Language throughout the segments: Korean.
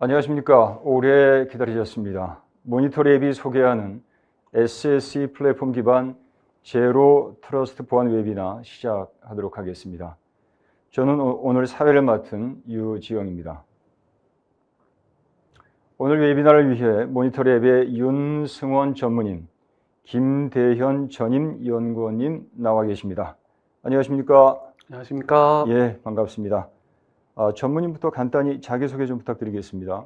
안녕하십니까. 오래 기다리셨습니다. 모니터랩이 소개하는 SSE 플랫폼 기반 제로 트러스트 보안 웨비나 시작하도록 하겠습니다. 저는 오늘 사회를 맡은 유지영입니다. 오늘 웨비나를 위해 모니터랩의 윤승원 전무님, 김대현 전임 연구원님 나와 계십니다. 안녕하십니까. 안녕하십니까. 예, 반갑습니다. 전무님부터 간단히 자기소개 좀 부탁드리겠습니다.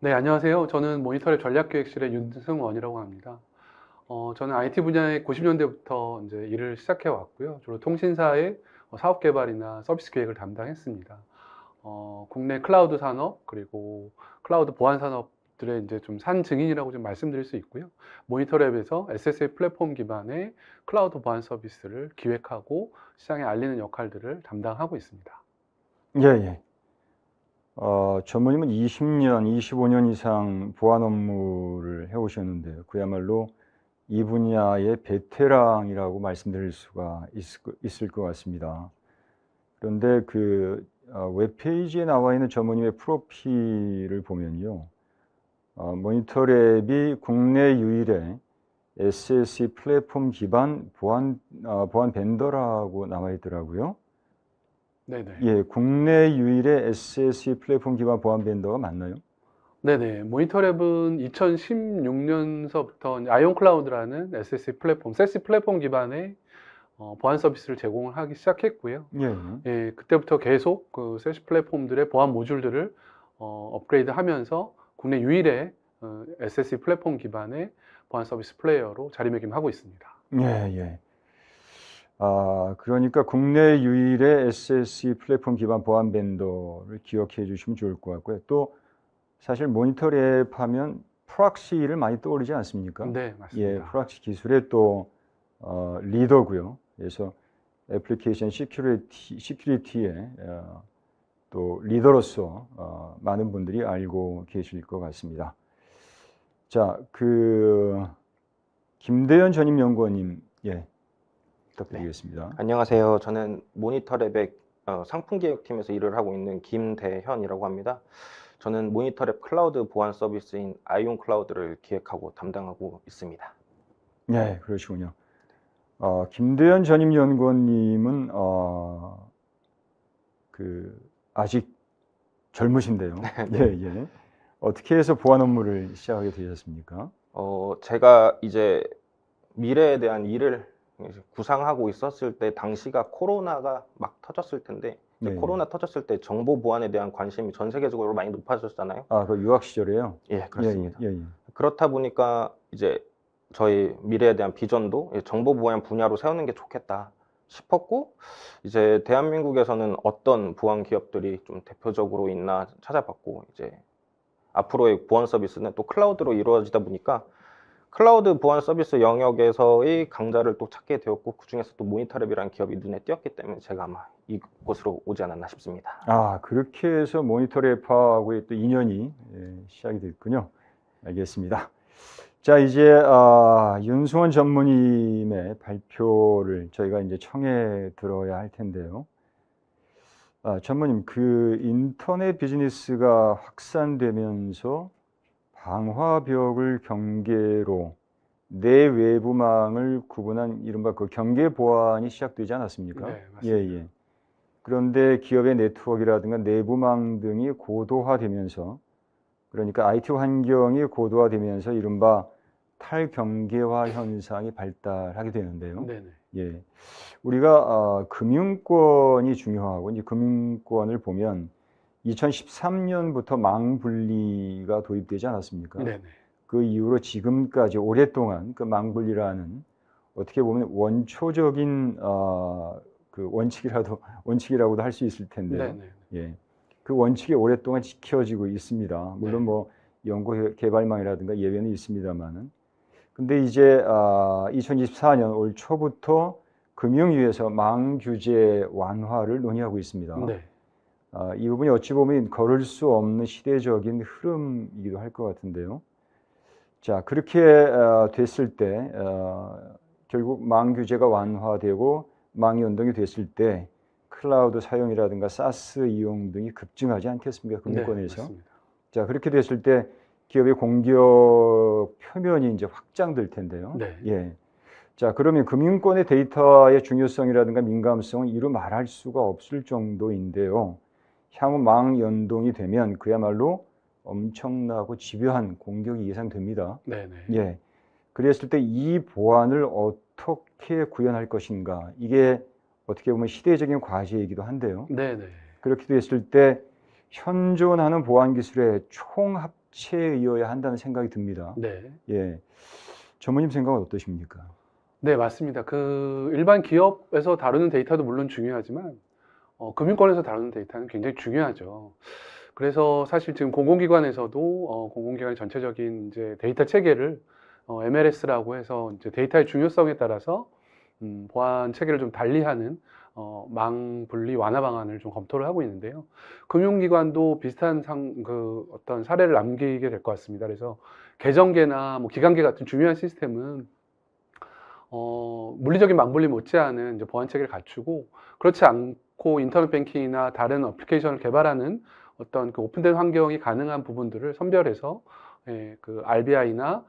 네, 안녕하세요. 저는 모니터랩 전략기획실의 윤승원이라고 합니다. 저는 IT 분야에 90년대부터 이제 일을 시작해 왔고요. 주로 통신사의 사업 개발이나 서비스 기획을 담당했습니다. 국내 클라우드 산업 그리고 클라우드 보안 산업들의 이제 좀 산 증인이라고 좀 말씀드릴 수 있고요. 모니터랩에서 SSA 플랫폼 기반의 클라우드 보안 서비스를 기획하고 시장에 알리는 역할들을 담당하고 있습니다. 예, 예. 전무님은 20년, 25년 이상 보안 업무를 해오셨는데요. 그야말로 이 분야의 베테랑이라고 말씀드릴 수가 있을 것 같습니다. 그런데 그 웹페이지에 나와 있는 전무님의 프로필을 보면요. 모니터랩이 국내 유일의 SSE 플랫폼 기반 보안 벤더라고 나와 있더라고요. 네네. 예, 국내 유일의 SSE 플랫폼 기반 보안 벤더가 맞나요? 네네. 모니터랩은 2016년서부터 아이온 클라우드라는 SSE 플랫폼, SASE 플랫폼 기반의 보안 서비스를 제공을 하기 시작했고요. 예. 예, 그때부터 계속 그 SASE 플랫폼들의 보안 모듈들을 업그레이드 하면서 국내 유일의 SSE 플랫폼 기반의 보안 서비스 플레이어로 자리매김하고 있습니다. 예, 예. 그러니까 국내 유일의 SSE 플랫폼 기반 보안 벤더를 기억해 주시면 좋을 것 같고요. 또 사실 모니터랩 하면 프록시를 많이 떠오르지 않습니까? 네, 맞습니다. 예, 프록시 기술의 또 리더고요. 그래서 애플리케이션 시큐리티의 또 리더로서 많은 분들이 알고 계실 것 같습니다. 자, 김대현 전임 연구원님, 예, 부탁드리겠습니다. 네. 안녕하세요. 저는 모니터랩의 상품기획팀에서 일을 하고 있는 김대현이라고 합니다. 저는 모니터랩 클라우드 보안 서비스인 아이온 클라우드를 기획하고 담당하고 있습니다. 네, 그러시군요. 김대현 전임 연구원님은 아직 젊으신데요. 예, 예. 어떻게 해서 보안 업무를 시작하게 되셨습니까? 제가 이제 미래에 대한 일을 구상하고 있었을 때 당시가 코로나가 막 터졌을 텐데 네. 코로나 터졌을 때 정보 보안에 대한 관심이 전 세계적으로 많이 높아졌잖아요. 그 유학 시절에요? 예, 그렇습니다. 예, 예, 예. 그렇다 보니까 이제 저희 미래에 대한 비전도 정보 보안 분야로 세우는 게 좋겠다 싶었고, 이제 대한민국에서는 어떤 보안 기업들이 좀 대표적으로 있나 찾아봤고, 이제 앞으로의 보안 서비스는 또 클라우드로 이루어지다 보니까 클라우드 보안 서비스 영역에서의 강자를 또 찾게 되었고, 그중에서 또 모니터랩이라는 기업이 눈에 띄었기 때문에 제가 아마 이곳으로 오지 않았나 싶습니다. 그렇게 해서 모니터랩하고의 또 인연이 시작이 됐군요. 알겠습니다. 자, 이제 윤승원 전무님의 발표를 저희가 이제 청해 들어야 할 텐데요. 전무님, 그 인터넷 비즈니스가 확산되면서 방화벽을 경계로 내외부망을 구분한 이른바 그 경계 보안이 시작되지 않았습니까? 네, 맞습니다. 예, 예. 그런데 기업의 네트워크라든가 내부망 등이 고도화되면서, 그러니까 IT 환경이 고도화되면서 이른바 탈경계화 현상이 발달하게 되는데요. 네네. 예. 우리가 금융권이 중요하고, 이제 금융권을 보면 2013년부터 망 분리가 도입되지 않았습니까? 네네. 그 이후로 지금까지 오랫동안 그 망 분리라는 어떻게 보면 원초적인 그 원칙이라고도 할 수 있을 텐데요. 네네. 예. 그 원칙이 오랫동안 지켜지고 있습니다. 물론 네. 뭐 연구 개발망이라든가 예외는 있습니다만은. 근데 이제 2024년 올 초부터 금융위에서 망 규제 완화를 논의하고 있습니다. 네. 이 부분이 어찌 보면 걸을 수 없는 시대적인 흐름이기도 할 것 같은데요. 자, 그렇게 됐을 때 결국 망 규제가 완화되고 망이 연동이 됐을 때 클라우드 사용이라든가 사스 이용 등이 급증하지 않겠습니까? 금융권에서. 네, 맞습니다. 자, 그렇게 됐을 때 기업의 공격 표면이 이제 확장될 텐데요. 네. 예. 자, 그러면 금융권의 데이터의 중요성이라든가 민감성은 이루 말할 수가 없을 정도인데요. 향후 망 연동이 되면 그야말로 엄청나고 집요한 공격이 예상됩니다. 네네. 예. 그랬을 때 이 보안을 어떻게 구현할 것인가. 이게 어떻게 보면 시대적인 과제이기도 한데요. 네네. 그렇게 됐을 때 현존하는 보안 기술의 총합체에 의해야 한다는 생각이 듭니다. 네. 예. 전무님 생각은 어떠십니까? 네, 맞습니다. 일반 기업에서 다루는 데이터도 물론 중요하지만, 금융권에서 다루는 데이터는 굉장히 중요하죠. 그래서 사실 지금 공공기관에서도, 공공기관의 전체적인 이제 데이터 체계를, MLS라고 해서 이제 데이터의 중요성에 따라서, 보안 체계를 좀 달리하는, 망 분리 완화 방안을 좀 검토를 하고 있는데요. 금융기관도 비슷한 어떤 사례를 남기게 될 것 같습니다. 그래서 계정계나 뭐 기관계 같은 중요한 시스템은 물리적인 망분리 못지않은 이제 보안 체계를 갖추고, 그렇지 않고 인터넷 뱅킹이나 다른 어플리케이션을 개발하는 어떤 그 오픈된 환경이 가능한 부분들을 선별해서 그 RBI나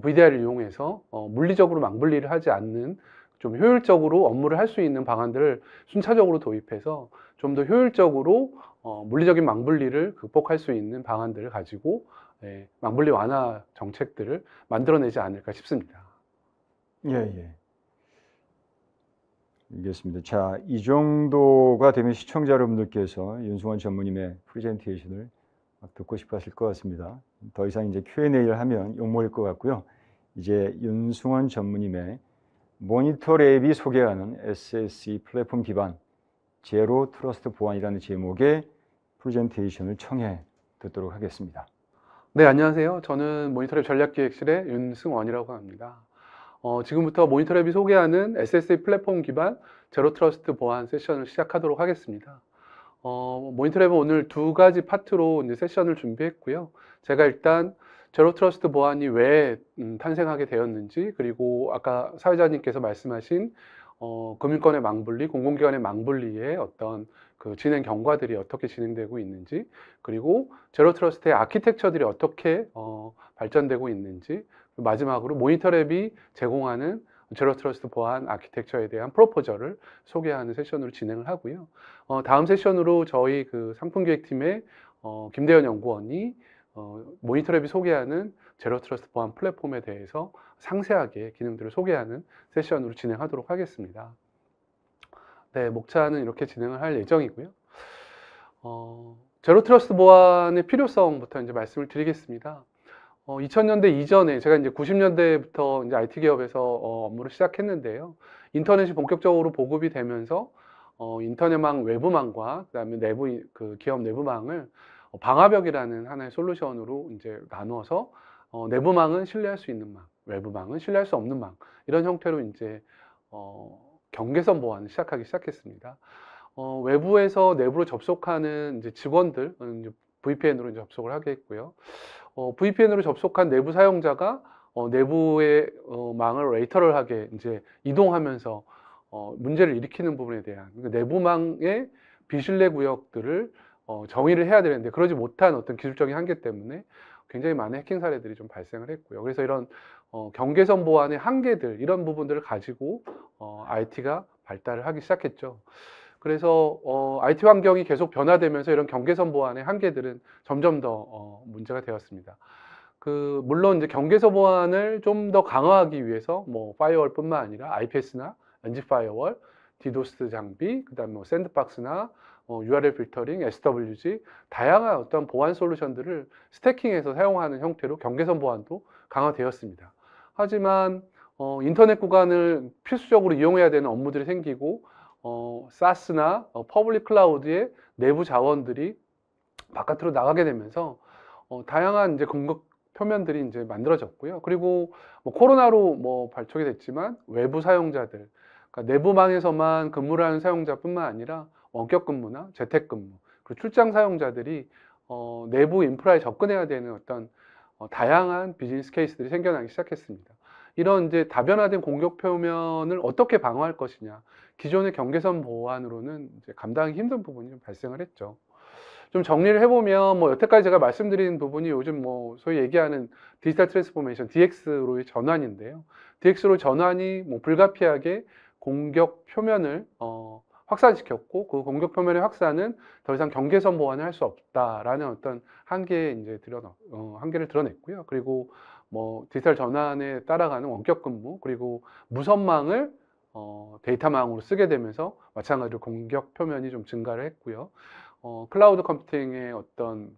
VDI를 이용해서 물리적으로 망분리를 하지 않는 좀 효율적으로 업무를 할 수 있는 방안들을 순차적으로 도입해서 좀 더 효율적으로 물리적인 망분리를 극복할 수 있는 방안들을 가지고 망분리 완화 정책들을 만들어내지 않을까 싶습니다. 예, 예. 알겠습니다. 자, 이 정도가 되면 시청자 여러분들께서 윤승원 전무님의 프레젠테이션을 막 듣고 싶어 하실 것 같습니다. 더 이상 이제 Q&A를 하면 욕먹을 것 같고요. 이제 윤승원 전무님의 모니터랩이 소개하는 SSE 플랫폼 기반 제로 트러스트 보안이라는 제목의 프레젠테이션을 청해 듣도록 하겠습니다. 네, 안녕하세요. 저는 모니터랩 전략기획실의 윤승원이라고 합니다. 지금부터 모니터랩이 소개하는 SSE 플랫폼 기반 제로 트러스트 보안 세션을 시작하도록 하겠습니다. 모니터랩은 오늘 두 가지 파트로 이제 세션을 준비했고요. 제가 일단 제로 트러스트 보안이 왜 탄생하게 되었는지, 그리고 아까 사회자님께서 말씀하신 금융권의 망분리, 공공기관의 망분리의 어떤 그 진행 경과들이 어떻게 진행되고 있는지, 그리고 제로 트러스트의 아키텍처들이 어떻게 발전되고 있는지, 마지막으로 모니터랩이 제공하는 제로 트러스트 보안 아키텍처에 대한 프로포저를 소개하는 세션으로 진행을 하고요. 다음 세션으로 저희 그 상품기획팀의 김대현 연구원이 모니터랩이 소개하는 제로 트러스트 보안 플랫폼에 대해서 상세하게 기능들을 소개하는 세션으로 진행하도록 하겠습니다. 네, 목차는 이렇게 진행을 할 예정이고요. 제로 트러스트 보안의 필요성부터 이제 말씀을 드리겠습니다. 2000년대 이전에 제가 이제 90년대부터 이제 IT 기업에서 업무를 시작했는데요. 인터넷이 본격적으로 보급이 되면서 인터넷망 외부망과 그다음에 기업 내부망을 방화벽이라는 하나의 솔루션으로 이제 나누어서 내부망은 신뢰할 수 있는 망, 외부망은 신뢰할 수 없는 망, 이런 형태로 이제 경계선 보안을 시작하기 시작했습니다. 외부에서 내부로 접속하는 이제 직원들, 이제 VPN으로 이제 접속을 하게 했고요. VPN으로 접속한 내부 사용자가 내부의 망을 레이터럴하게 이제 이동하면서 문제를 일으키는 부분에 대한 내부망의 비신뢰 구역들을 정의를 해야 되는데, 그러지 못한 어떤 기술적인 한계 때문에 굉장히 많은 해킹 사례들이 좀 발생을 했고요. 그래서 이런 경계선 보안의 한계들, 이런 부분들을 가지고 IT가 발달을 하기 시작했죠. 그래서 IT 환경이 계속 변화되면서 이런 경계선 보안의 한계들은 점점 더 문제가 되었습니다. 물론 이제 경계선 보안을 좀 더 강화하기 위해서 뭐 파이어월뿐만 아니라 IPS나 NG 파이어월, 디도스 장비, 그다음에 뭐 샌드박스나 URL 필터링, SWG, 다양한 어떤 보안 솔루션들을 스태킹해서 사용하는 형태로 경계선 보안도 강화되었습니다. 하지만 인터넷 구간을 필수적으로 이용해야 되는 업무들이 생기고 SaaS나 퍼블릭 클라우드의 내부 자원들이 바깥으로 나가게 되면서 다양한 이제 공급 표면들이 이제 만들어졌고요. 그리고 뭐 코로나로 뭐 발족이 됐지만 외부 사용자들, 그러니까 내부망에서만 근무를 하는 사용자뿐만 아니라 원격 근무나 재택 근무, 그리고 출장 사용자들이 내부 인프라에 접근해야 되는 어떤 다양한 비즈니스 케이스들이 생겨나기 시작했습니다. 이런 이제 다변화된 공격 표면을 어떻게 방어할 것이냐, 기존의 경계선 보안으로는 이제 감당하기 힘든 부분이 좀 발생을 했죠. 좀 정리를 해보면 뭐 여태까지 제가 말씀드린 부분이 요즘 뭐 소위 얘기하는 디지털 트랜스포메이션 DX로의 전환인데요. DX로 전환이 뭐 불가피하게 공격 표면을 확산시켰고, 그 공격 표면의 확산은 더 이상 경계선 보완을 할 수 없다라는 어떤 한계를 드러냈고요. 그리고 뭐 디지털 전환에 따라가는 원격 근무, 그리고 무선망을 데이터망으로 쓰게 되면서 마찬가지로 공격 표면이 좀 증가를 했고요. 클라우드 컴퓨팅의 어떤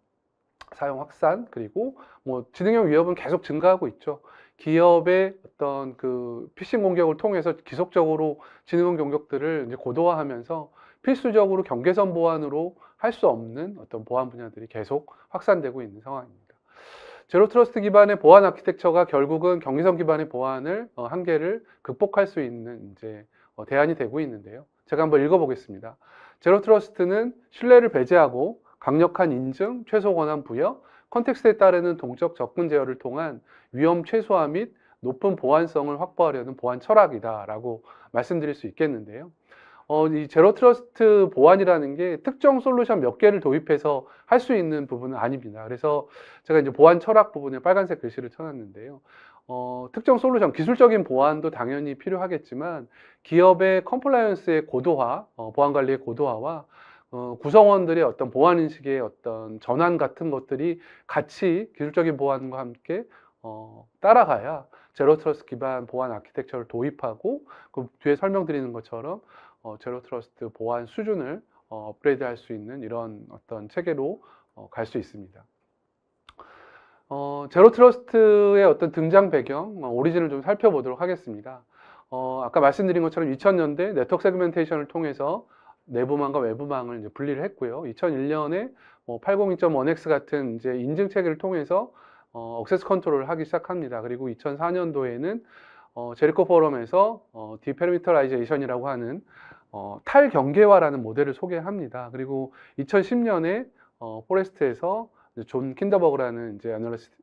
사용 확산, 그리고 뭐 지능형 위협은 계속 증가하고 있죠. 기업의 어떤 그 피싱 공격을 통해서 지속적으로 지능형 공격들을 이제 고도화하면서 필수적으로 경계선 보안으로 할 수 없는 어떤 보안 분야들이 계속 확산되고 있는 상황입니다. 제로 트러스트 기반의 보안 아키텍처가 결국은 경계선 기반의 보안을 한계를 극복할 수 있는 이제 대안이 되고 있는데요. 제가 한번 읽어보겠습니다. 제로 트러스트는 신뢰를 배제하고 강력한 인증, 최소 권한 부여, 컨텍스트에 따르는 동적 접근 제어를 통한 위험 최소화 및 높은 보안성을 확보하려는 보안 철학이다라고 말씀드릴 수 있겠는데요. 이 제로 트러스트 보안이라는 게 특정 솔루션 몇 개를 도입해서 할 수 있는 부분은 아닙니다. 그래서 제가 이제 보안 철학 부분에 빨간색 글씨를 쳐놨는데요. 특정 솔루션, 기술적인 보안도 당연히 필요하겠지만 기업의 컴플라이언스의 고도화, 보안 관리의 고도화와 구성원들의 어떤 보안 인식의 어떤 전환 같은 것들이 같이 기술적인 보안과 함께 따라가야 제로 트러스트 기반 보안 아키텍처를 도입하고 그 뒤에 설명드리는 것처럼 제로 트러스트 보안 수준을 업그레이드 할 수 있는 이런 어떤 체계로 갈 수 있습니다. 제로 트러스트의 어떤 등장 배경, 오리진을 좀 살펴보도록 하겠습니다. 아까 말씀드린 것처럼 2000년대 네트워크 세그멘테이션을 통해서 내부망과 외부망을 이제 분리를 했고요. 2001년에 802.1x 같은 이제 인증 체계를 통해서 액세스 컨트롤을 하기 시작합니다. 그리고 2004년도에는 제리코 포럼에서 디페리미터라이제이션이라고 하는 탈경계화라는 모델을 소개합니다. 그리고 2010년에 포레스트에서 존 킨더버그라는 이제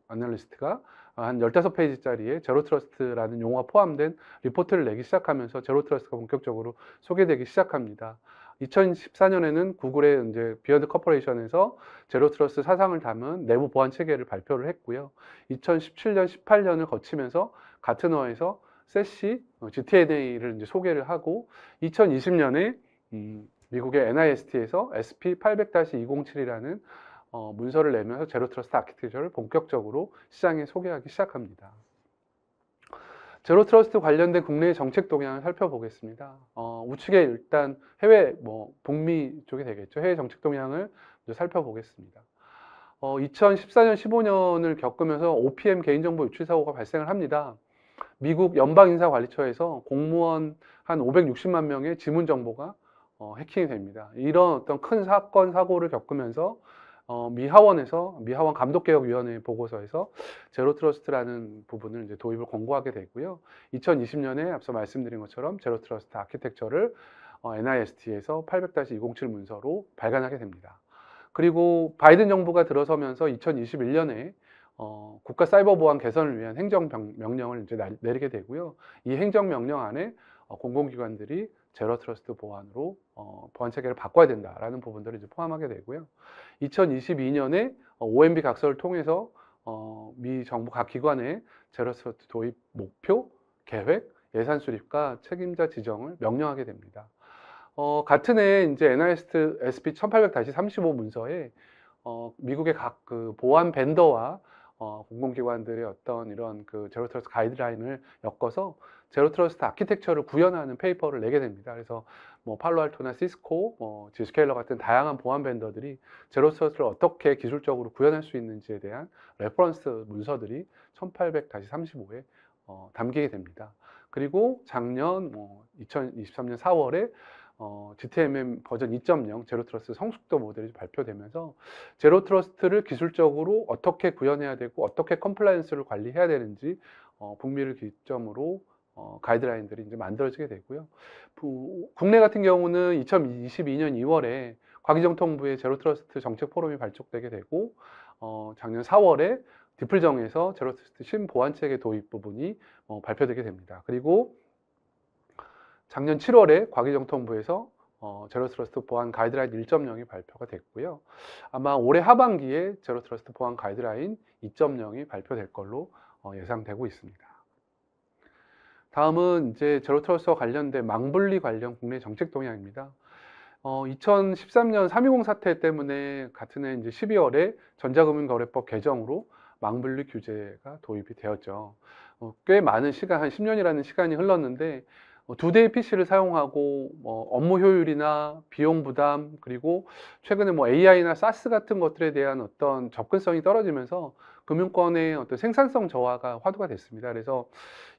애널리스트가 한 15페이지짜리의 제로 트러스트라는 용어가 포함된 리포트를 내기 시작하면서 제로 트러스트가 본격적으로 소개되기 시작합니다. 2014년에는 구글의 이제 비욘드 커퍼레이션에서 제로 트러스트 사상을 담은 내부 보안 체계를 발표를 했고요. 2017년, 18년을 거치면서 가트너에서 세시, GTNA를 이제 소개를 하고 2020년에 미국의 NIST에서 SP800-207이라는 문서를 내면서 제로 트러스트 아키텍처를 본격적으로 시장에 소개하기 시작합니다. 제로 트러스트 관련된 국내의 정책 동향을 살펴보겠습니다. 우측에 일단 해외, 북미 쪽이 되겠죠. 해외 정책 동향을 살펴보겠습니다. 2014년, 15년을 겪으면서 OPM 개인정보 유출 사고가 발생을 합니다. 미국 연방인사관리처에서 공무원 한 560만 명의 지문 정보가 해킹이 됩니다. 이런 어떤 큰 사건, 사고를 겪으면서 미하원 감독개혁위원회 보고서에서 제로 트러스트라는 부분을 이제 도입을 권고하게 되고요. 2020년에 앞서 말씀드린 것처럼 제로 트러스트 아키텍처를 NIST에서 800-207 문서로 발간하게 됩니다. 그리고 바이든 정부가 들어서면서 2021년에 국가 사이버 보안 개선을 위한 행정명령을 이제 내리게 되고요. 이 행정명령 안에 공공기관들이 제로 트러스트 보안으로 보안 체계를 바꿔야 된다라는 부분들을 이제 포함하게 되고요. 2022년에 OMB 각서를 통해서 미 정부 각 기관의 제로 트러스트 도입 목표, 계획, 예산 수립과 책임자 지정을 명령하게 됩니다. 같은 해 이제 NIST SP 1800-35 문서에 미국의 각 그 보안 벤더와 공공기관들의 어떤 이런 그 제로 트러스트 가이드라인을 엮어서 제로 트러스트 아키텍처를 구현하는 페이퍼를 내게 됩니다. 그래서 팔로알토나 시스코, 지스케일러 같은 다양한 보안 벤더들이 제로 트러스트를 어떻게 기술적으로 구현할 수 있는지에 대한 레퍼런스 문서들이 1800-35에 담기게 됩니다. 그리고 작년 2023년 4월에 GTMM 버전 2.0 제로 트러스트 성숙도 모델이 발표되면서 제로 트러스트를 기술적으로 어떻게 구현해야 되고 어떻게 컴플라이언스를 관리해야 되는지 북미를 기점으로 가이드라인들이 이제 만들어지게 되고요. 국내 같은 경우는 2022년 2월에 과기정통부의 제로 트러스트 정책 포럼이 발족되게 되고 작년 4월에 디플정에서 제로 트러스트 신보안체계 도입 부분이 발표되게 됩니다. 그리고 작년 7월에 과기정통부에서 제로 트러스트 보안 가이드라인 1.0이 발표가 됐고요. 아마 올해 하반기에 제로 트러스트 보안 가이드라인 2.0이 발표될 걸로 예상되고 있습니다. 다음은 이제 제로 트러스트와 관련된 망분리 관련 국내 정책 동향입니다. 2013년 3.20 사태 때문에 같은 해 이제 12월에 전자금융거래법 개정으로 망분리 규제가 도입이 되었죠. 꽤 많은 시간, 한 10년이라는 시간이 흘렀는데 두 대의 PC를 사용하고 업무 효율이나 비용 부담, 그리고 최근에 AI나 SaaS 같은 것들에 대한 어떤 접근성이 떨어지면서 금융권의 어떤 생산성 저하가 화두가 됐습니다. 그래서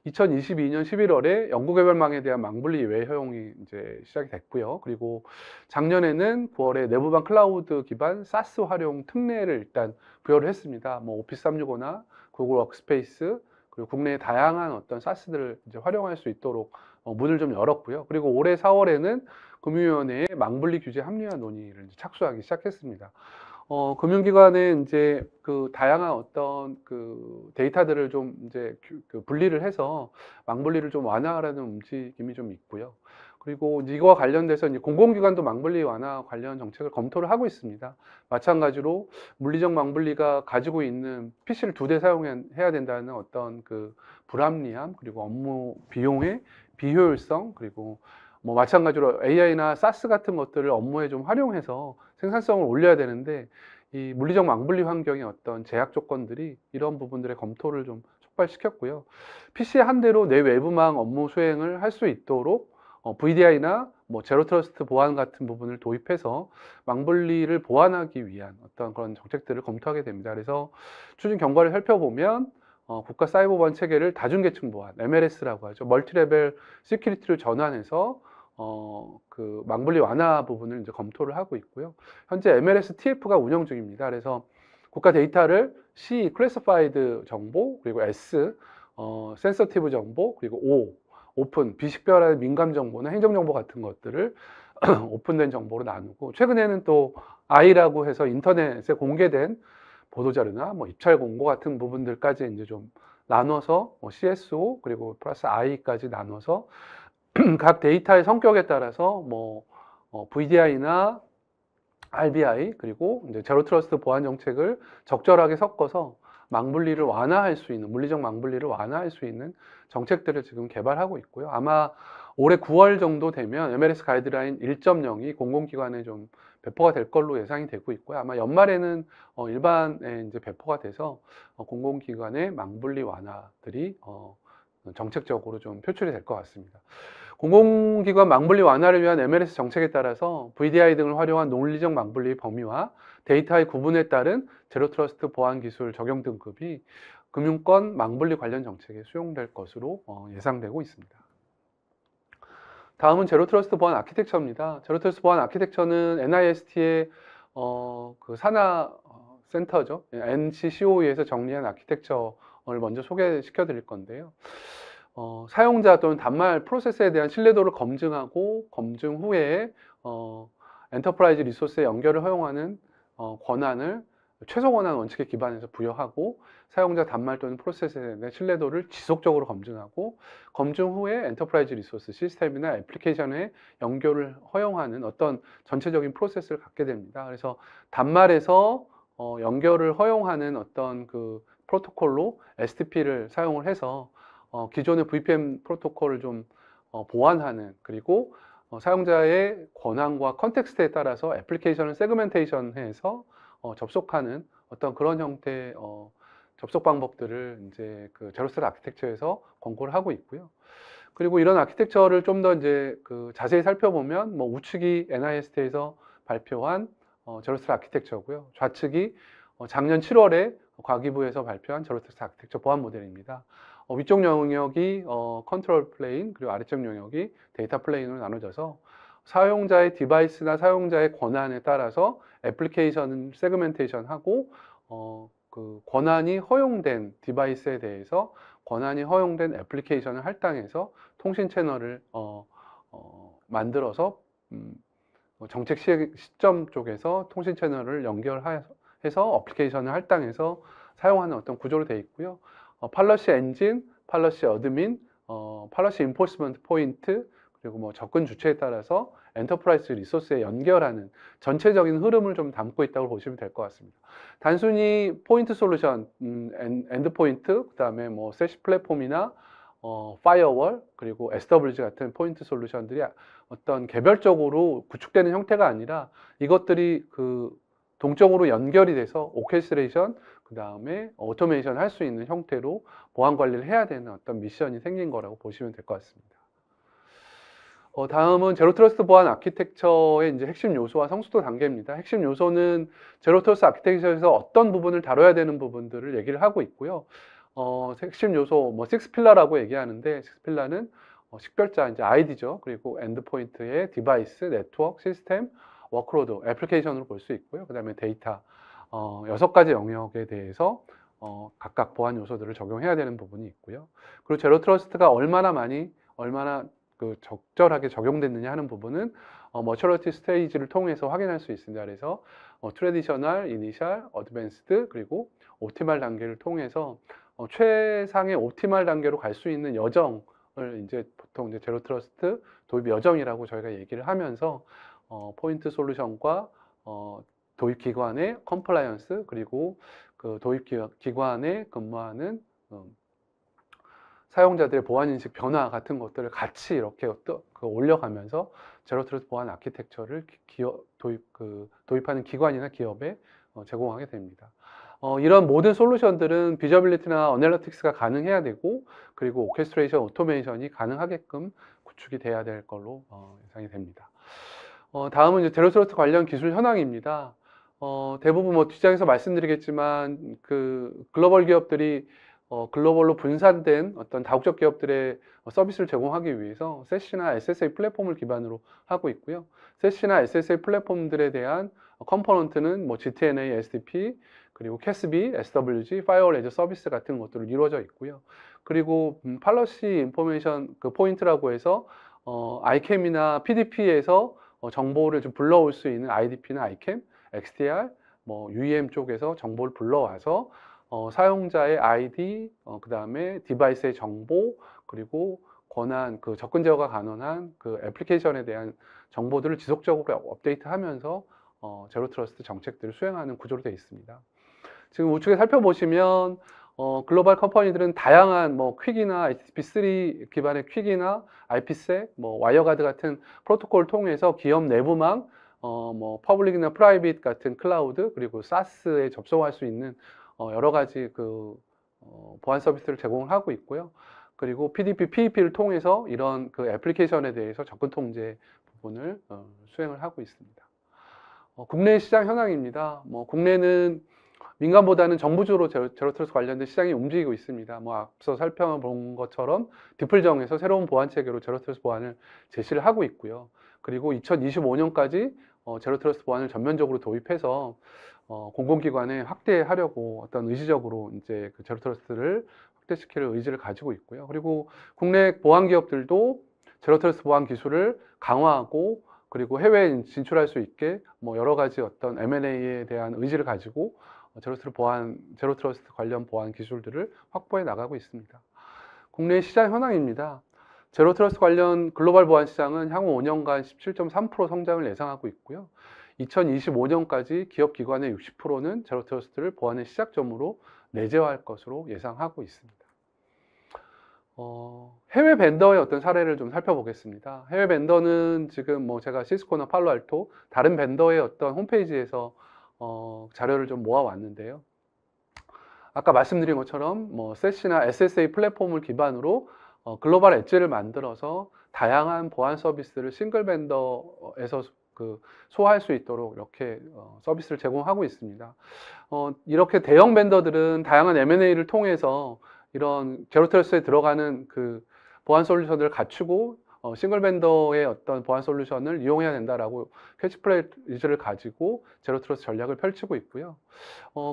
2022년 11월에 연구개발망에 대한 망분리 예외 허용이 이제 시작이 됐고요. 그리고 작년에는 9월에 내부방 클라우드 기반 SaaS 활용 특례를 일단 부여를 했습니다. 오피스 365나 구글 워크스페이스, 그리고 국내의 다양한 어떤 SaaS들을 이제 활용할 수 있도록 문을 좀 열었고요. 그리고 올해 4월에는 금융위원회의 망분리 규제 합리화 논의를 이제 착수하기 시작했습니다. 금융기관에 이제 그 다양한 어떤 그 데이터들을 좀 이제 분리를 해서 망분리를 좀 완화하라는 움직임이 좀 있고요. 그리고 이거와 관련돼서 이제 공공기관도 망분리 완화 관련 정책을 검토를 하고 있습니다. 마찬가지로 물리적 망분리가 가지고 있는 PC를 2대 사용해야 된다는 어떤 그 불합리함, 그리고 업무 비용의 비효율성, 그리고 마찬가지로 AI나 SaaS 같은 것들을 업무에 좀 활용해서 생산성을 올려야 되는데 이 물리적 망분리 환경의 어떤 제약 조건들이 이런 부분들의 검토를 좀 촉발시켰고요. PC 한 대로 내 외부망 업무 수행을 할 수 있도록 VDI나 제로 트러스트 보안 같은 부분을 도입해서 망분리를 보완하기 위한 어떤 그런 정책들을 검토하게 됩니다. 그래서 추진 경과를 살펴보면 국가 사이버 보안 체계를 다중계층 보안, MLS라고 하죠. 멀티레벨 시큐리티를 전환해서 그 망분리 완화 부분을 이제 검토를 하고 있고요. 현재 MLS TF가 운영 중입니다. 그래서 국가 데이터를 C, 클래시파이드 정보, 그리고 S, 센서티브 정보, 그리고 O, 오픈, 비식별화된 민감 정보나 행정 정보 같은 것들을 오픈된 정보로 나누고, 최근에는 또 I라고 해서 인터넷에 공개된 보도자료나 입찰 공고 같은 부분들까지 이제 좀 나눠서 CSO 그리고 플러스 I까지 나눠서 각 데이터의 성격에 따라서 VDI나 RBI 그리고 이제 제로 트러스트 보안 정책을 적절하게 섞어서 망분리를 완화할 수 있는, 물리적 망분리를 완화할 수 있는 정책들을 지금 개발하고 있고요. 아마 올해 9월 정도 되면 MLS 가이드라인 1.0이 공공기관에 좀 배포가 될 걸로 예상이 되고 있고요. 아마 연말에는 일반에 이제 배포가 돼서 공공기관의 망분리 완화들이 정책적으로 좀 표출이 될 것 같습니다. 공공기관 망분리 완화를 위한 MLS 정책에 따라서 VDI 등을 활용한 논리적 망분리 범위와 데이터의 구분에 따른 제로 트러스트 보안 기술 적용 등급이 금융권 망분리 관련 정책에 수용될 것으로 예상되고 있습니다. 다음은 제로 트러스트 보안 아키텍처입니다. 제로 트러스트 보안 아키텍처는 NIST의 그 산하 센터죠. NCCOE에서 정리한 아키텍처를 먼저 소개시켜 드릴 건데요. 사용자 또는 단말 프로세스에 대한 신뢰도를 검증하고 검증 후에 엔터프라이즈 리소스의 연결을 허용하는 권한을 최소 권한 원칙에 기반해서 부여하고, 사용자 단말 또는 프로세스에 대한 신뢰도를 지속적으로 검증하고 검증 후에 엔터프라이즈 리소스 시스템이나 애플리케이션의 연결을 허용하는 어떤 전체적인 프로세스를 갖게 됩니다. 그래서 단말에서 연결을 허용하는 어떤 그 프로토콜로 STP를 사용을 해서 기존의 VPN 프로토콜을 좀 보완하는, 그리고 사용자의 권한과 컨텍스트에 따라서 애플리케이션을 세그멘테이션해서 접속하는 어떤 그런 형태의 접속 방법들을 이제 그 제로스트 아키텍처에서 권고를 하고 있고요. 그리고 이런 아키텍처를 좀 더 이제 그 자세히 살펴보면 우측이 NIST에서 발표한 제로스트 아키텍처고요. 좌측이 작년 7월에 과기부에서 발표한 제로스트 아키텍처 보안 모델입니다. 위쪽 영역이 컨트롤 플레인, 그리고 아래쪽 영역이 데이터 플레인으로 나눠져서 사용자의 디바이스나 사용자의 권한에 따라서 애플리케이션 세그멘테이션하고 그 권한이 허용된 디바이스에 대해서 권한이 허용된 애플리케이션을 할당해서 통신 채널을 만들어서 정책 시점 쪽에서 통신 채널을 연결해서 어플리케이션을 할당해서 사용하는 어떤 구조로 되어 있고요. 팔러시 엔진, 팔러시 어드민, 팔러시 인포스먼트 포인트, 그리고 뭐 접근 주체에 따라서 엔터프라이즈 리소스에 연결하는 전체적인 흐름을 좀 담고 있다고 보시면 될 것 같습니다. 단순히 포인트 솔루션, 엔드 포인트, 그다음에 뭐 세시 플랫폼이나 파이어월, 그리고 SWG 같은 포인트 솔루션들이 어떤 개별적으로 구축되는 형태가 아니라 이것들이 그 동적으로 연결이 돼서 오케스트레이션, 그 다음에 오토메이션 할 수 있는 형태로 보안 관리를 해야 되는 어떤 미션이 생긴 거라고 보시면 될 것 같습니다. 다음은 제로 트러스트 보안 아키텍처의 이제 핵심 요소와 성숙도 단계입니다. 핵심 요소는 제로 트러스트 아키텍처에서 어떤 부분을 다뤄야 되는 부분들을 얘기를 하고 있고요. 핵심 요소, 뭐, 6필라라고 얘기하는데, 6필라는 식별자, 이제 아이디죠. 그리고 엔드포인트의 디바이스, 네트워크, 시스템, 워크로드, 애플리케이션으로 볼 수 있고요. 그 다음에 데이터, 6가지 영역에 대해서 각각 보안 요소들을 적용해야 되는 부분이 있고요. 그리고 제로 트러스트가 얼마나 그 적절하게 적용됐느냐 하는 부분은 머처리티 스테이지를 통해서 확인할 수 있습니다. 그래서 트래디셔널, 이니셜, 어드밴스드, 그리고 옵티말 단계를 통해서 최상의 옵티말 단계로 갈 수 있는 여정을 이제 보통 이제 제로 트러스트 도입 여정이라고 저희가 얘기를 하면서 포인트 솔루션과 도입 기관의 컴플라이언스, 그리고 그 도입 기관에 근무하는 사용자들의 보안인식 변화 같은 것들을 같이 이렇게 올려가면서 제로 트러스트 보안 아키텍처를 도입하는 기관이나 기업에 제공하게 됩니다. 이런 모든 솔루션들은 비저빌리티나 어널리틱스가 가능해야 되고, 그리고 오케스트레이션, 오토메이션이 가능하게끔 구축이 돼야 될 걸로 예상이 됩니다. 다음은 이제 제로 트러스트 관련 기술 현황입니다. 대부분 뭐 뒷장에서 말씀드리겠지만 그 글로벌 기업들이 글로벌로 분산된 어떤 다국적 기업들의 서비스를 제공하기 위해서 세시나 SSA 플랫폼을 기반으로 하고 있고요. 세시나 SSA 플랫폼들에 대한 컴포넌트는 뭐 GTNA, SDP, 그리고 CASB, SWG, Firewall as a Service 같은 것들로 이루어져 있고요. 그리고 팔러시 인포메이션 그 포인트라고 해서 ICAM이나 PDP에서 정보를 좀 불러올 수 있는 IDP나 ICAM, XDR, 뭐 UEM 쪽에서 정보를 불러와서 사용자의 아이디, 그 다음에 디바이스의 정보, 그리고 권한, 그 접근 제어가 가능한 그 애플리케이션에 대한 정보들을 지속적으로 업데이트하면서 제로 트러스트 정책들을 수행하는 구조로 되어 있습니다. 지금 우측에 살펴보시면 글로벌 컴퍼니들은 다양한 뭐 퀵이나 HTTP3 기반의 퀵이나 IPsec, 뭐 와이어가드 같은 프로토콜을 통해서 기업 내부망, 뭐 퍼블릭이나 프라이빗 같은 클라우드, 그리고 SaaS에 접속할 수 있는 여러 가지 그 보안 서비스를 제공을 하고 있고요. 그리고 PDP, PEP를 통해서 이런 그 애플리케이션에 대해서 접근 통제 부분을 수행을 하고 있습니다. 국내 시장 현황입니다. 뭐 국내는 민간보다는 정부주로 제로 트러스트 관련된 시장이 움직이고 있습니다. 뭐 앞서 살펴본 것처럼 디플정에서 새로운 보안 체계로 제로 트러스트 보안을 제시를 하고 있고요. 그리고 2025년까지 제로 트러스트 보안을 전면적으로 도입해서 공공기관에 확대하려고 어떤 의지적으로 이제 그 제로 트러스트를 확대시킬 의지를 가지고 있고요. 그리고 국내 보안 기업들도 제로 트러스트 보안 기술을 강화하고, 그리고 해외에 진출할 수 있게 뭐 여러 가지 어떤 M&A에 대한 의지를 가지고 제로 트러스트 관련 보안 기술들을 확보해 나가고 있습니다. 국내 시장 현황입니다. 제로 트러스트 관련 글로벌 보안 시장은 향후 5년간 17.3% 성장을 예상하고 있고요. 2025년까지 기업 기관의 60%는 제로 트러스트를 보안의 시작점으로 내재화할 것으로 예상하고 있습니다. 해외 벤더의 어떤 사례를 좀 살펴보겠습니다. 해외 벤더는 지금 뭐 제가 시스코나 팔로알토 다른 벤더의 어떤 홈페이지에서 자료를 좀 모아왔는데요. 아까 말씀드린 것처럼 뭐 세시나 SSA 플랫폼을 기반으로 글로벌 엣지를 만들어서 다양한 보안 서비스를 싱글 벤더에서 소화할 수 있도록 이렇게 서비스를 제공하고 있습니다. 이렇게 대형 벤더들은 다양한 M&A를 통해서 이런 제로 트러스트에 들어가는 그 보안 솔루션을 갖추고 싱글 벤더의 어떤 보안 솔루션을 이용해야 된다라고 캐치프레이즈를 가지고 제로 트러스트 전략을 펼치고 있고요.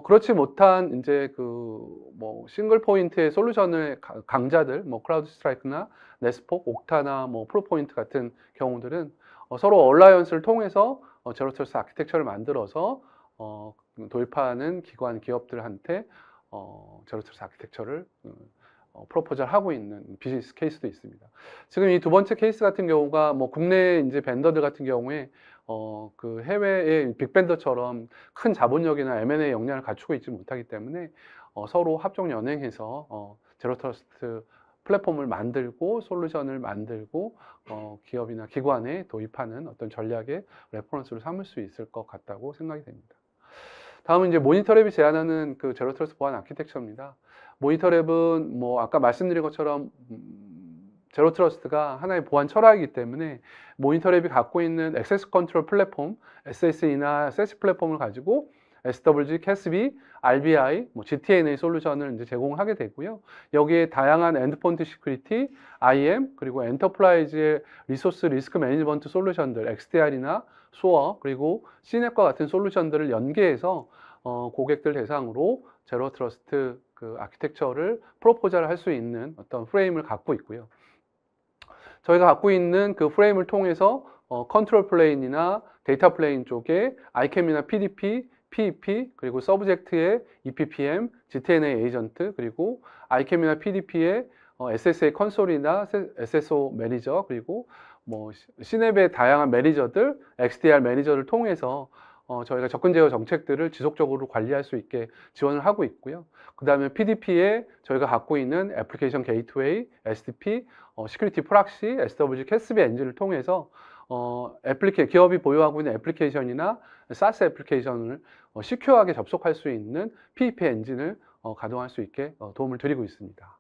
그렇지 못한 이제 뭐 싱글 포인트의 솔루션을 강자들, 뭐 크라우드 스트라이크나 네스폭, 옥타나 뭐 프로포인트 같은 경우들은 서로 얼라이언스를 통해서 제로 트러스트 아키텍처를 만들어서 도입하는 기관, 기업들한테 제로 트러스트 아키텍처를 프로포절 하고 있는 비즈니스 케이스도 있습니다. 지금 이 두 번째 케이스 같은 경우가 뭐 국내 이제 벤더들 같은 경우에 그 해외의 빅벤더처럼 큰 자본력이나 M&A 역량을 갖추고 있지 못하기 때문에 서로 합종 연행해서 제로 트러스트 플랫폼을 만들고 솔루션을 만들고 기업이나 기관에 도입하는 어떤 전략의 레퍼런스를 삼을 수 있을 것 같다고 생각이 됩니다. 다음은 이제 모니터랩이 제안하는 그 제로 트러스트 보안 아키텍처입니다. 모니터랩은 뭐 아까 말씀드린 것처럼 제로 트러스트가 하나의 보안 철학이기 때문에 모니터랩이 갖고 있는 액세스 컨트롤 플랫폼, SSE나 SES 플랫폼을 가지고 SWG, CASB, RBI, 뭐 GTNA 솔루션을 이제 제공하게 되고요. 여기에 다양한 엔드포인트 시큐리티, IM, 그리고 엔터프라이즈의 리소스 리스크 매니지먼트 솔루션들, XDR이나 SOAR, 그리고 CNAP과 같은 솔루션들을 연계해서 고객들 대상으로 제로 트러스트 그 아키텍처를 프로포즈를 할 수 있는 어떤 프레임을 갖고 있고요. 저희가 갖고 있는 그 프레임을 통해서 컨트롤 플레인이나 데이터 플레인 쪽에 ICAM이나 PDP, PEP, 그리고 서브젝트의 EPPM, GTNA 에이전트, 그리고 ICAM이나 PDP의 SSA 컨솔이나 SSO 매니저, 그리고 뭐 시냅의 다양한 매니저들, XDR 매니저를 통해서 저희가 접근 제어 정책들을 지속적으로 관리할 수 있게 지원을 하고 있고요. 그 다음에 PDP에 저희가 갖고 있는 애플리케이션 게이트웨이, SDP, 시큐리티 프락시, SWG, CASB 엔진을 통해서 기업이 보유하고 있는 애플리케이션이나 SaaS 애플리케이션을 시큐어하게 접속할 수 있는 PEP 엔진을 가동할 수 있게 도움을 드리고 있습니다.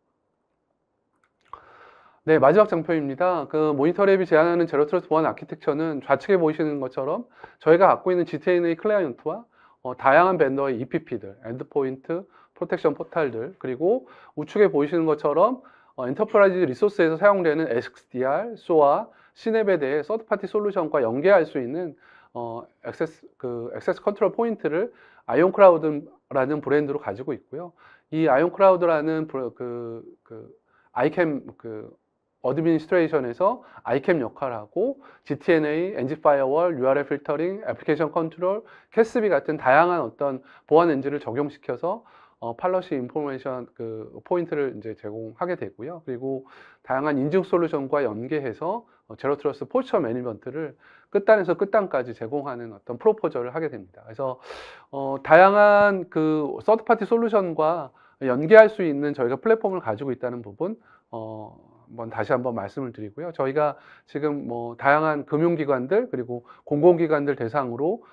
네, 마지막 장표입니다. 그 모니터랩이 제안하는 제로 트러스트 보안 아키텍처는 좌측에 보이시는 것처럼 저희가 갖고 있는 GTNA 클라이언트와 다양한 벤더의 EPP들, 엔드포인트 프로텍션 포탈들, 그리고 우측에 보이시는 것처럼 엔터프라이즈 리소스에서 사용되는 XDR, SOA, 시냅에 대해 서드파티 솔루션과 연계할 수 있는 액세스 컨트롤 포인트를 아이온클라우드라는 브랜드로 가지고 있고요. 이 아이온클라우드라는 ICAM 어드미니스트레이션에서 ICAM 역할하고 GTNA, 엔진 파이어월, URL 필터링, 애플리케이션 컨트롤, CASB 같은 다양한 어떤 보안 엔진을 적용시켜서 팔러시 인포메이션 포인트를 이제 제공하게 되고요. 그리고 다양한 인증 솔루션과 연계해서 제로 트러스트 포스처 매니지먼트를 끝단에서 끝단까지 제공하는 어떤 프로포저를 하게 됩니다. 그래서 다양한 그 서드파티 솔루션과 연계할 수 있는 저희가 플랫폼을 가지고 있다는 부분 다시 한번 말씀을 드리고요. 저희가 지금 뭐 다양한 금융기관들 그리고 공공기관들 대상으로